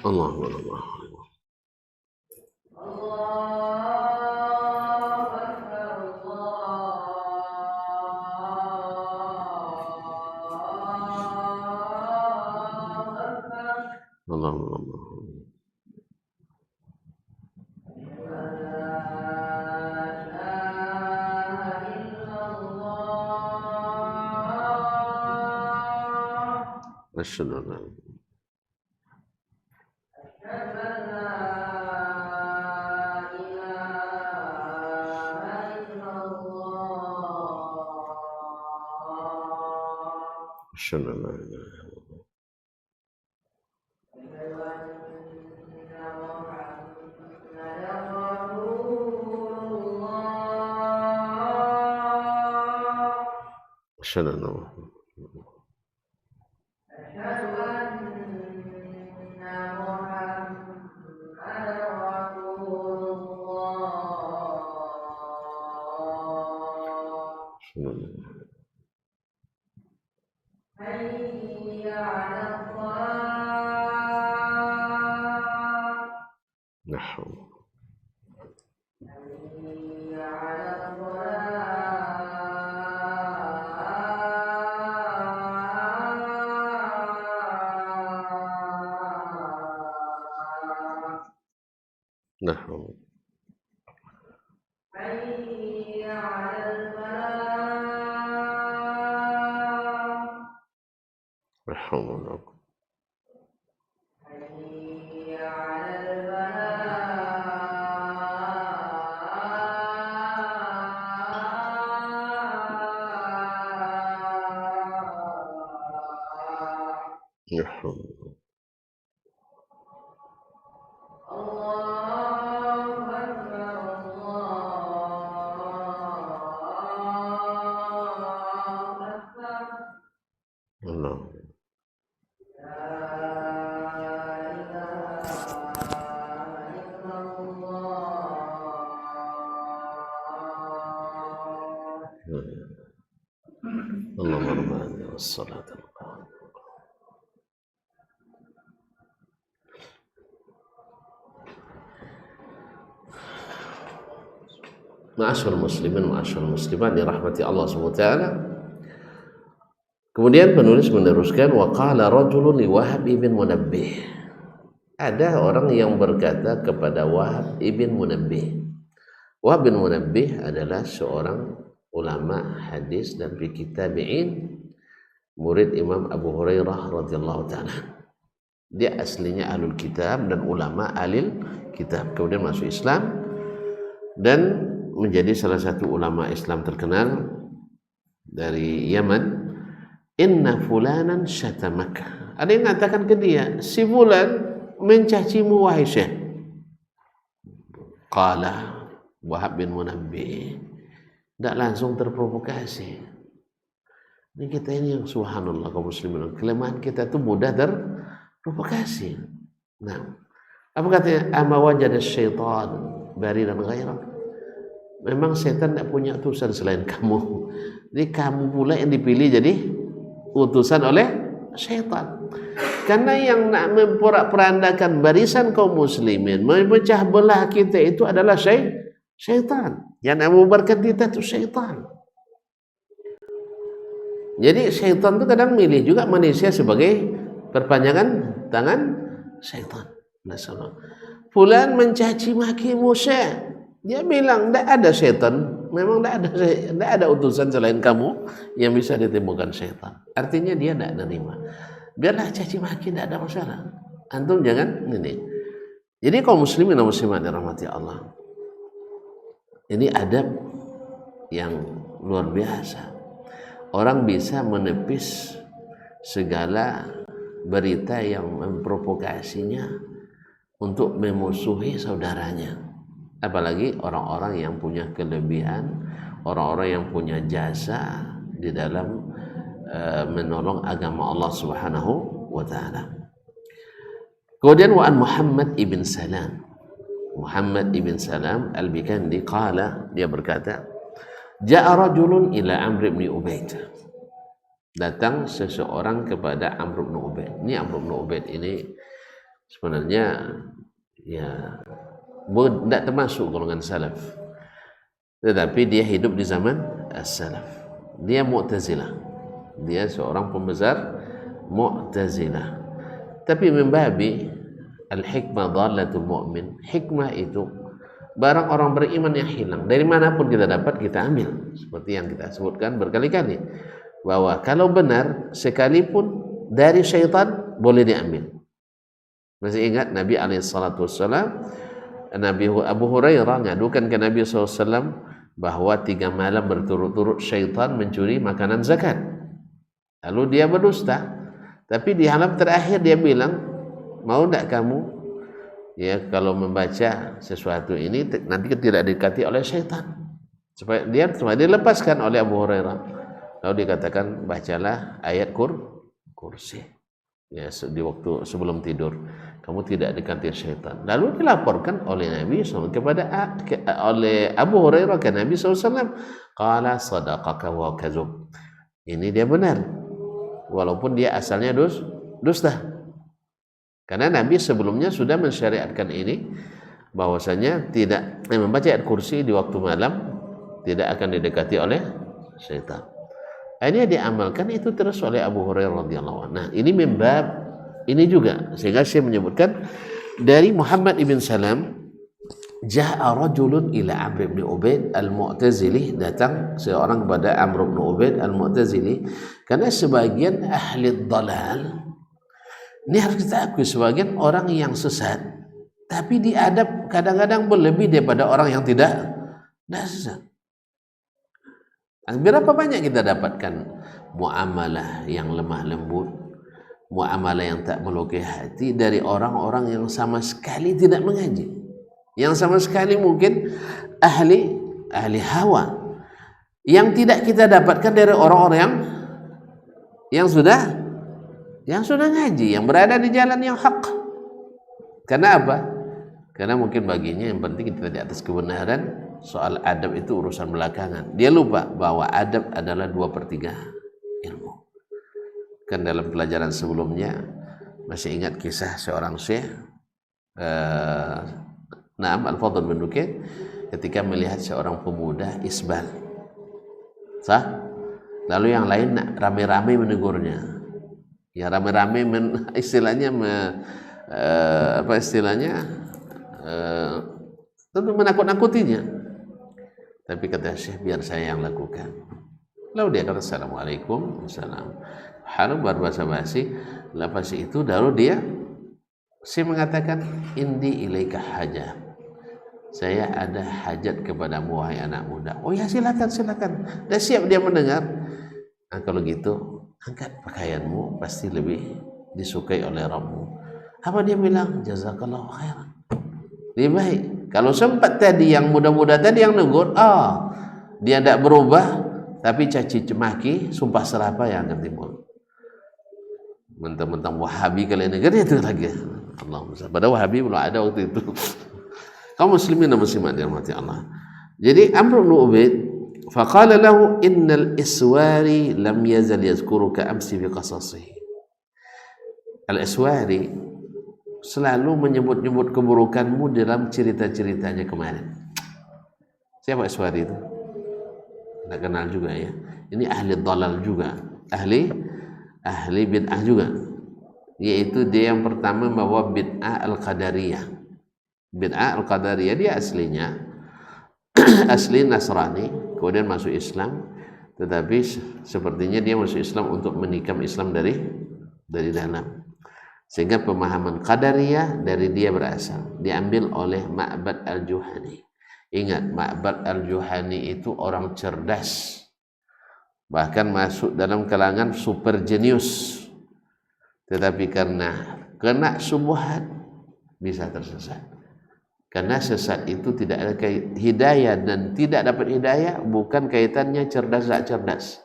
Allah. Rasulullah. Ma'asyarul muslimin, ma'asyarul muslimat dirahmati Allah SWT. Kemudian penulis meneruskan, wa qala rajulun li Wahab ibn Munabbih. Ada orang yang berkata kepada Wahab ibn Munabbih. Wahab bin Munabbih adalah seorang ulama hadis dan fikih tabi'in, murid Imam Abu Hurairah radhiyallahu ta'ala. Dia aslinya ahlul kitab dan ulama ahlul kitab, kemudian masuk Islam dan menjadi salah satu ulama Islam terkenal dari Yaman. Inna fulanan syatamak. Ada yang mengatakan ke dia, si fulan mencacimu wahai syekh. Qala Wahab bin Munabbih, tidak langsung terprovokasi. Ini kita ini yang subhanallah kaum muslimin, kelemahan kita itu mudah terprovokasi. Nah, apa katanya? Ama wajada syaitan bariran ghairak. Memang setan tidak punya utusan selain kamu. Jadi kamu pula yang dipilih jadi utusan oleh setan. Karena yang nak memporak-porandakan barisan kaum muslimin, memecah belah kita itu adalah syaitan. Yang nak membubarkan kita itu syaitan. Jadi syaitan itu kadang milih juga manusia sebagai perpanjangan tangan syaitan. Fulan mencaci maki Musa. Dia bilang tidak ada setan memang tidak ada utusan selain kamu yang bisa ditemukan syaitan. Artinya dia tidak menerima. Biarlah caci maki, tidak ada masalah. Antum jangan ini. Jadi kaum muslimin dan muslimat dirahmati Allah, ini adab yang luar biasa. Orang bisa menepis segala berita yang memprovokasinya untuk memusuhi saudaranya. Apalagi orang-orang yang punya kelebihan, orang-orang yang punya jasa di dalam menolong agama Allah Subhanahu wa taala. Kemudian wa an Muhammad ibn Salam. Muhammad ibn Salam Al-Bikandi qala, dia berkata, ja'a rajulun ila Amr ibn Ubaid. Datang seseorang kepada Amr ibn Ubaid. Ini Amr ibn Ubaid ini sebenarnya ya tidak termasuk golongan salaf, tetapi dia hidup di zaman as-salaf. Dia Mu'tazilah, dia seorang pembesar Mu'tazilah. Tapi membabi al-hikmah dhalatul mu'min, hikmah itu barang orang beriman yang hilang. Dari manapun kita dapat, kita ambil. Seperti yang kita sebutkan berkali-kali, bahwa kalau benar sekalipun dari syaitan boleh diambil. Masih ingat Nabi SAW, Nabi Abu Hurairah ngadukan ke Nabi SAW bahwa 3 malam berturut-turut syaitan mencuri makanan zakat. Lalu dia berdusta, tapi di malam terakhir dia bilang, mau tidak kamu ya kalau membaca sesuatu ini nanti tidak didekati oleh syaitan, supaya dia dilepaskan oleh Abu Hurairah. Lalu dikatakan, bacalah ayat kursi ya di waktu sebelum tidur, kamu tidak dekati syaitan. Lalu dilaporkan oleh Nabi SAW oleh Abu Hurairah ke Nabi SAW, qala sadaqaka wa kadzub. Ini dia benar, walaupun dia asalnya dusta. Karena Nabi sebelumnya sudah mensyariatkan ini, bahwasanya tidak membaca ayat kursi di waktu malam tidak akan didekati oleh syaitan. Ini diamalkan itu terus oleh Abu Hurairah radhiyallahu anhu. Nah, ini membab ini juga, sehingga saya menyebutkan dari Muhammad ibn Salam, ja'a rajulun ila Amr ibn Ubaid al-Mu'tazili, datang seorang kepada Amr ibn Ubaid al-Mu'tazili. Karena sebagian ahli dalal, ini harus kita akui, sebagian orang yang sesat tapi diadab kadang-kadang berlebih daripada orang yang tidak sesat. Berapa banyak kita dapatkan muamalah yang lemah lembut, muamalah yang tak melukai hati dari orang-orang yang sama sekali tidak mengaji, yang sama sekali mungkin ahli hawa, yang tidak kita dapatkan dari orang-orang yang sudah ngaji, yang berada di jalan yang hak. Karena apa? Karena mungkin baginya yang penting kita di atas kebenaran. Soal adab itu urusan belakangan. Dia lupa bahwa adab adalah 2/3 ilmu. Kan dalam pelajaran sebelumnya masih ingat kisah seorang syekh Naam Al-Fadl bin Dukain ketika melihat seorang pemuda isbal. Lalu yang lain rame-rame menegurnya. Ya rame-rame istilahnya tentu menakut-nakutinya. Tapi kata Syekh, biar saya yang lakukan. Lalu dia kata, Assalamualaikum, Assalam. Harum berbahasa basi. Lepas itu, lalu saya mengatakan, indi ilaika hajat. Saya ada hajat kepadamu, wahai anak muda. Oh ya, silakan. Dan siap dia mendengar. Nah, kalau gitu, angkat pakaianmu, pasti lebih disukai oleh Rabbmu. Apa dia bilang? Jazakallahu khairan. Lebih baik. Kalau sempat tadi yang muda-muda tadi yang negur, dia tidak berubah, tapi caci cemaki, sumpah serapa yang akan timbul. Mentang-mentang Wahabi kalian negeri itu lagi. Allahumma. Pada Wahabi belum ada waktu itu. Kaum muslimin dan muslimat dirahmati Allah. Jadi Amr bin Ubaid faqala lahu innal iswari lam yazal yazkuruka amsi fi qasasihi. Al-Iswari selalu menyebut-nyebut keburukanmu dalam cerita-ceritanya kemarin. Siapa Iswari itu? Tidak kenal juga ya. Ini ahli dalal juga, ahli bid'ah juga. Yaitu dia yang pertama membawa bid'ah al-qadariyah. Bid'ah al-qadariyah dia aslinya asli Nasrani, kemudian masuk Islam, tetapi sepertinya dia masuk Islam untuk menikam Islam dari dalam. Sehingga pemahaman Qadariyah dari dia berasal, diambil oleh Ma'bad al-Juhani. Ingat, Ma'bad al-Juhani itu orang cerdas, bahkan masuk dalam kalangan super jenius, tetapi karena kena syubhat bisa tersesat. Karena sesat itu tidak ada hidayah, dan tidak dapat hidayah bukan kaitannya cerdas tak cerdas,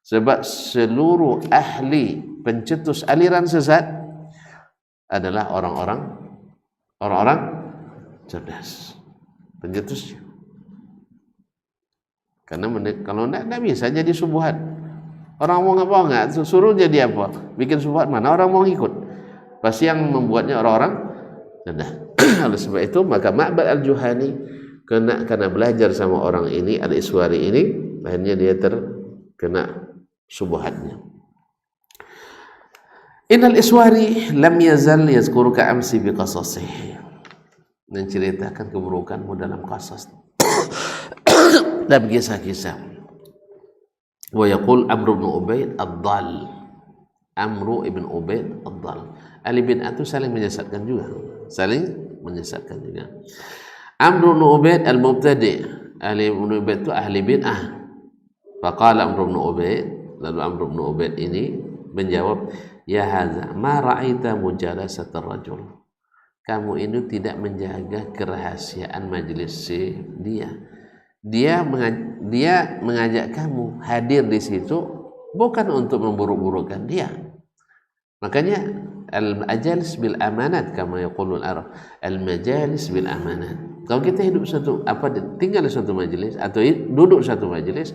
sebab seluruh ahli pencetus aliran sesat adalah orang-orang cerdas pencetusnya. Karena kalau tidak bisa jadi subuhat. Orang mau ngapa enggak, suruh jadi apa, bikin subuhat, mana orang mau ikut? Pasti yang membuatnya orang-orang cerdas. Oleh sebab itu maka Ma'bad al-Juhani karena belajar sama orang ini, al-Iswari ini, akhirnya dia terkena subuhatnya. Innal Iswari lam yazal yazkuruka amsi bi qasasihi, menceritakan keburukanmu dalam qasas dan kisah-kisah. Wa yaqul Amr ibn Ubaid ad-Dal, Amr ibn Ubaid ad-Dal. Ahli bid'ah itu saling menyesatkan juga, Amr ibn Ubaid al-Mubtadi', ahli ibn Ubaid itu ahli bid'ah. Faqala Amr ibn Ubaid, lalu Amr ibn Ubaid ini menjawab, ya hadza ma ra'aita mujalasat ar-rajul, kamu ini tidak menjaga kerahasiaan majelis dia mengajak kamu hadir di situ bukan untuk memburuk-burukkan dia. Makanya al-majalis bil amanat, kama yaqulul Arab, al-majalis bil amanat. Kalau kita hidup tinggal di satu majelis atau duduk satu majelis,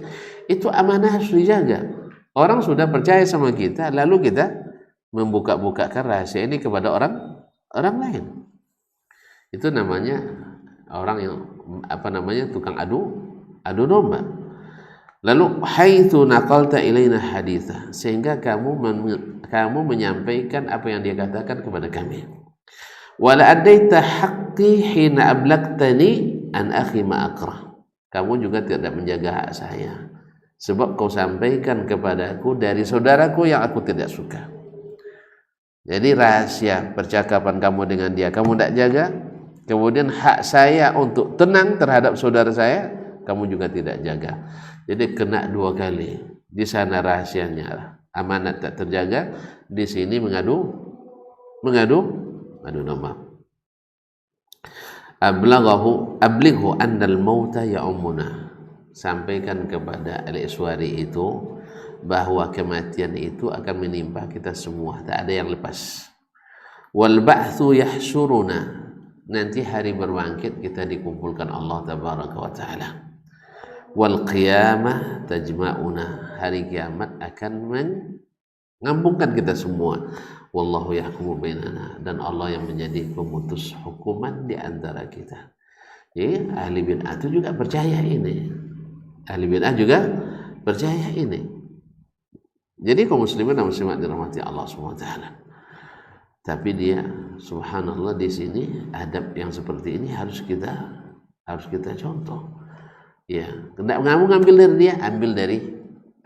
itu amanah harus dijaga. Orang sudah percaya sama kita, lalu kita membuka-bukakan rahasia ini kepada orang lain. Itu namanya orang yang tukang adu domba. Lalu haitsu naqalta ilaina haditha, sehingga kamu menyampaikan apa yang dia katakan kepada kami. Wala adaita haqqi hina ablagtani an akhi ma akrah, kamu juga tidak menjaga hak saya, sebab kau sampaikan kepadaku dari saudaraku yang aku tidak suka. Jadi rahasia percakapan kamu dengan dia kamu tidak jaga, kemudian hak saya untuk tenang terhadap saudara saya kamu juga tidak jaga. Jadi kena dua kali. Di sana rahasianya amanat tak terjaga, di sini mengadu domba. Ablighu annal mauta ya'umuna, sampaikan kepada al-Iswari itu bahwa kematian itu akan menimpa kita semua, tak ada yang lepas. Wal ba'tsu yahsyuruna, nanti hari berbangkit kita dikumpulkan Allah tabaraka wa taala. Wal qiyamah tajma'una, hari kiamat akan menggabungkan kita semua. Wallahu yahkumu bainana, dan Allah yang menjadi pemutus hukuman di antara kita. Jadi ahli bid'ah itu juga percaya ini. Jadi kaum muslimin dan muslimat dirahmati Allah Subhanahu wa taala. Tapi dia subhanallah, di sini adab yang seperti ini harus kita contoh. Ya, tidak ngambil dari dia, ambil dari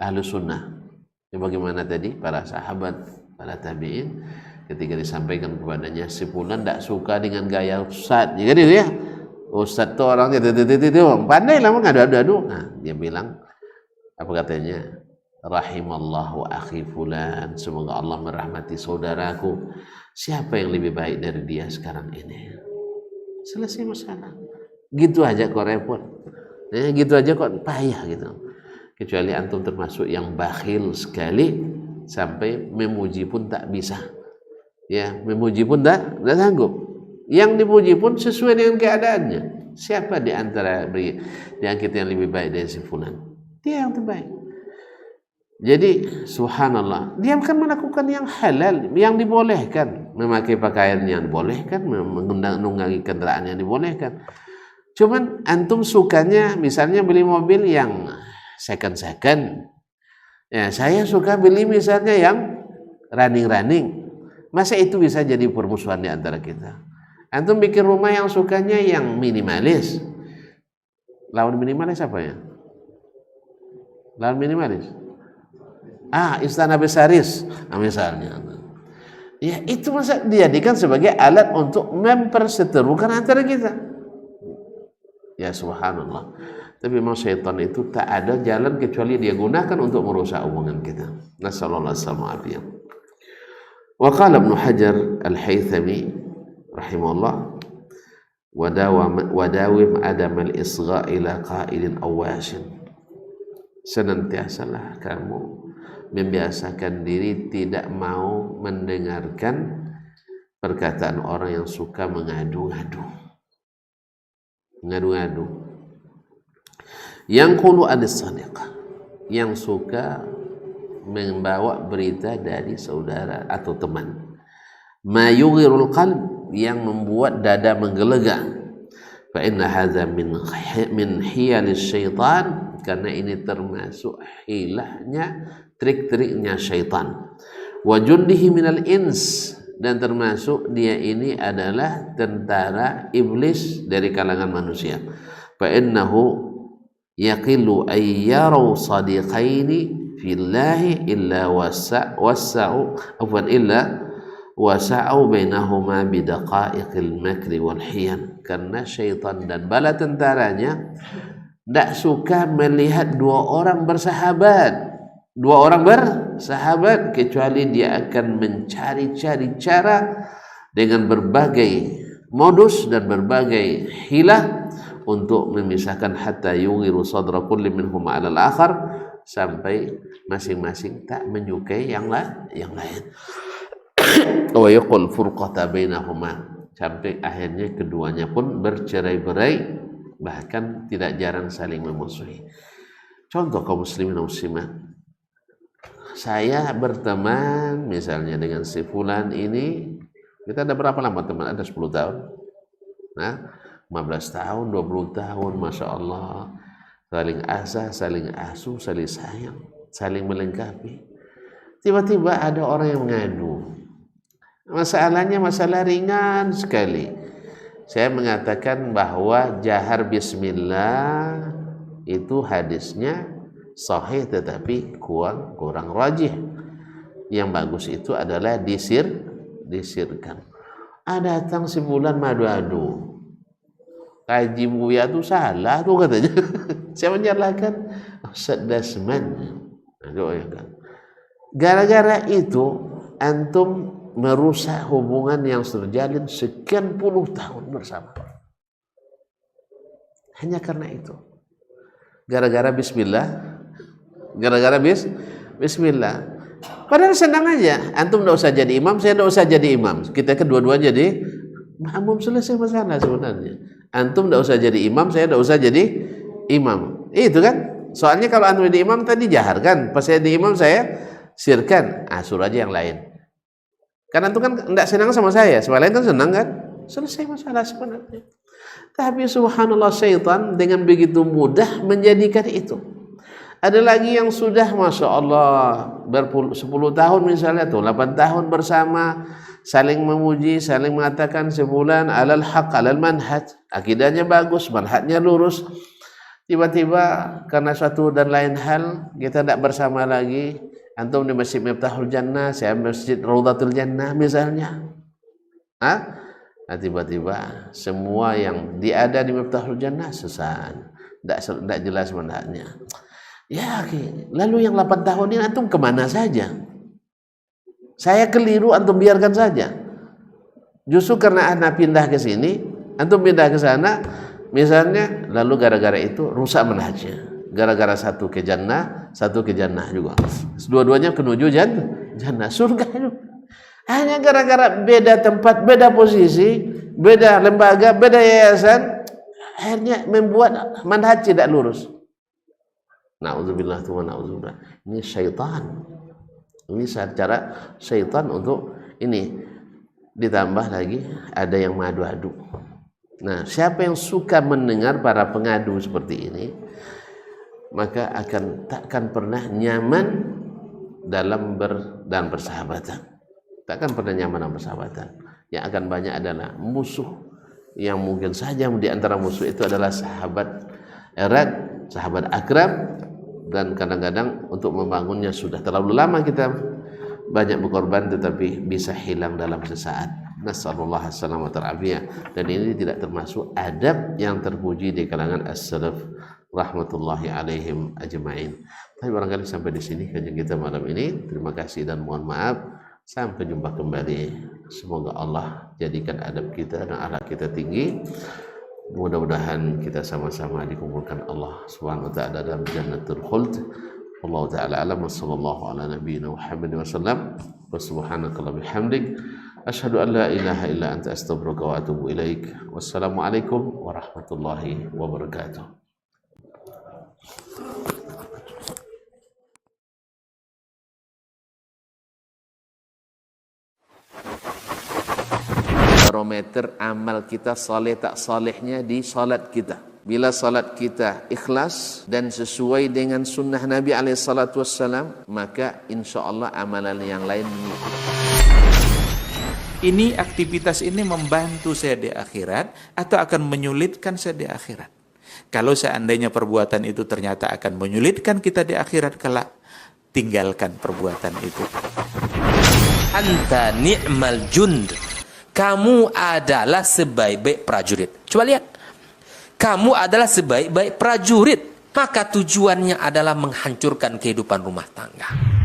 ahlu sunnah. Ya, bagaimana tadi para sahabat, para tabi'in ketika disampaikan kepadanya si fulan tidak suka dengan gaya ustaz, ya kan itu ya. Ustaz itu orangnya pandai lah mengadu-adu. Nah, dia bilang apa katanya? Rahimallahu akhi fulan, semoga Allah merahmati saudaraku. Siapa yang lebih baik dari dia sekarang ini? Selesai masalah. Gitu aja kok repot. Gitu aja kok payah gitu. Kecuali antum termasuk yang bakhil sekali sampai memuji pun tak bisa. Ya, memuji pun tak sanggup. Yang dipuji pun sesuai dengan keadaannya. Siapa di antara kita yang lebih baik dari si fulan? Dia yang terbaik. Jadi subhanallah, dia akan melakukan yang halal, yang dibolehkan, memakai pakaian yang dibolehkan, menunggangi kendaraan yang dibolehkan. Cuman antum sukanya misalnya beli mobil yang second. Ya, saya suka beli misalnya yang running. Masa itu bisa jadi permusuhan di antara kita? Antum bikin rumah yang sukanya yang minimalis. Lawan minimalis apa ya? Lawan minimalis. Istana Besaris, misalnya. Ya, itu masa dijadikan sebagai alat untuk memperseterukan antara kita. Ya subhanallah. Tapi memang syaitan itu tak ada jalan kecuali dia gunakan untuk merusak hubungan kita. Nasallallahu alaihi wasallam. Wa qala Ibnu Hajar Al-Haythami rahimahullah, wadawim adam al-isgha ila qailin awasin. Senantiasalah kamu membiasakan diri tidak mau mendengarkan perkataan orang yang suka mengadu-ngadu. Yang qulu as-sadiqah, yang suka membawa berita dari saudara atau teman. Ma yughirul qalb, yang membuat dada menggelegak. Fa inna hadza min hiyalis syaitan, karena ini termasuk hilahnya, trik-triknya syaitan. Wa jundihi minal ins, dan termasuk dia ini adalah tentara iblis dari kalangan manusia. Fa innahu yaqilu ayyaru sadiqaini fillahi illa wasa'u bainahuma bidaqaiqil makri wal hiyan. Karena syaitan dan bala tentaranya tidak suka melihat dua orang bersahabat kecuali dia akan mencari-cari cara dengan berbagai modus dan berbagai hilah untuk memisahkan, hatta yughiru sadra kulli minhum 'ala al-akhar, sampai masing-masing tak menyukai yang lain. Wa yaqul furqata bainahuma, sampai akhirnya keduanya pun bercerai-berai, bahkan tidak jarang saling memusuhi. Contoh kaum muslimin dan muslimat, saya berteman misalnya dengan si fulan ini, kita ada berapa lama teman? Ada 10 tahun. Nah, 15 tahun, 20 tahun, Masya Allah. Saling asah, saling asuh, saling sayang, saling melengkapi. Tiba-tiba ada orang yang mengadu. Masalahnya masalah ringan sekali. Saya mengatakan bahwa jahar bismillah itu hadisnya sahih tetapi kurang rajih. Yang bagus itu adalah disirkan. Ada datang si bulan madu-adu. Kaji Buya itu salah tuh katanya. Saya menyalahkan Ustaz Dasman. Gara-gara itu antum merusak hubungan yang terjalin sekian puluh tahun bersama. Hanya karena itu. Gara-gara bismillah. Bismillah. Padahal senang aja. Antum tidak usah jadi imam, saya tidak usah jadi imam. Kita kedua-dua jadi makmum, selesai masalah sebenarnya. Antum tidak usah jadi imam, saya tidak usah jadi imam. Itu kan. Soalnya kalau antum jadi imam tadi jahar kan. Pas saya jadi imam saya sirkan. Suruh aja yang lain. Karena antum kan tidak senang sama saya. Sama lain kan senang kan. Selesai masalah sebenarnya. Tapi subhanallah, syaitan dengan begitu mudah menjadikan itu. Ada lagi yang sudah Masya Allah 10 tahun misalnya tuh 8 tahun bersama, saling memuji, saling mengatakan sebulan alal haq alal manhaj, akidahnya bagus, manhajnya lurus. Tiba-tiba karena suatu dan lain hal kita tidak bersama lagi. Antum di Masjid Miftahul Jannah, saya Masjid Raudhatul Jannah misalnya. Nah, tiba-tiba semua yang ada di Miftahul Jannah sesat, tidak jelas manhajnya. Ya, lalu yang 8 tahun ini antum kemana saja? Saya keliru, antum biarkan saja. Justru karena anak pindah ke sini, antum pindah ke sana, misalnya, lalu gara-gara itu rusak manhajnya. Gara-gara satu ke jannah juga. Dua-duanya menuju jannah, surga itu. Hanya gara-gara beda tempat, beda posisi, beda lembaga, beda yayasan, akhirnya membuat manhaj tidak lurus. Na'udzubillah wa na'udzubillah. Ini syaitan. Ini cara syaitan untuk ini. Ditambah lagi ada yang madu-adu. Nah, siapa yang suka mendengar para pengadu seperti ini, maka takkan pernah nyaman dalam bersahabatan. Takkan pernah nyaman dalam bersahabatan. Yang akan banyak adalah musuh. Yang mungkin saja di antara musuh itu adalah sahabat erat, sahabat akrab, dan kadang-kadang untuk membangunnya sudah terlalu lama kita banyak berkorban, tetapi bisa hilang dalam sesaat. Nasallallahu alaihi wasallam. Dan ini tidak termasuk adab yang terpuji di kalangan as-salaf rahmatullahi alaihim ajma'in. Tapi barangkali sampai di sini kajian kita malam ini. Terima kasih dan mohon maaf. Sampai jumpa kembali. Semoga Allah jadikan adab kita dan akhlak kita tinggi. Mudah-mudahan kita sama-sama dikumpulkan Allah Subhanahu wa taala dalam jannatul khuld. Wallahu taala alam wa sallallahu ala nabiyyina Muhammad wa sallam. Wa subhanakallahumma bihamdik asyhadu an la ilaha illa anta astaghfiruka wa atubu ilaik. Wassalamualaikum warahmatullahi wabarakatuh. Barometer amal kita saleh tak salehnya di salat kita. Bila salat kita ikhlas dan sesuai dengan sunnah Nabi SAW, maka insya Allah amalan yang lain mengikuti. Ini aktivitas ini membantu saya di akhirat atau akan menyulitkan saya di akhirat? Kalau seandainya perbuatan itu ternyata akan menyulitkan kita di akhirat kelak, tinggalkan perbuatan itu. Anta ni'mal jund. Kamu adalah sebaik-baik prajurit. Coba lihat. Kamu adalah sebaik-baik prajurit. Maka tujuannya adalah menghancurkan kehidupan rumah tangga.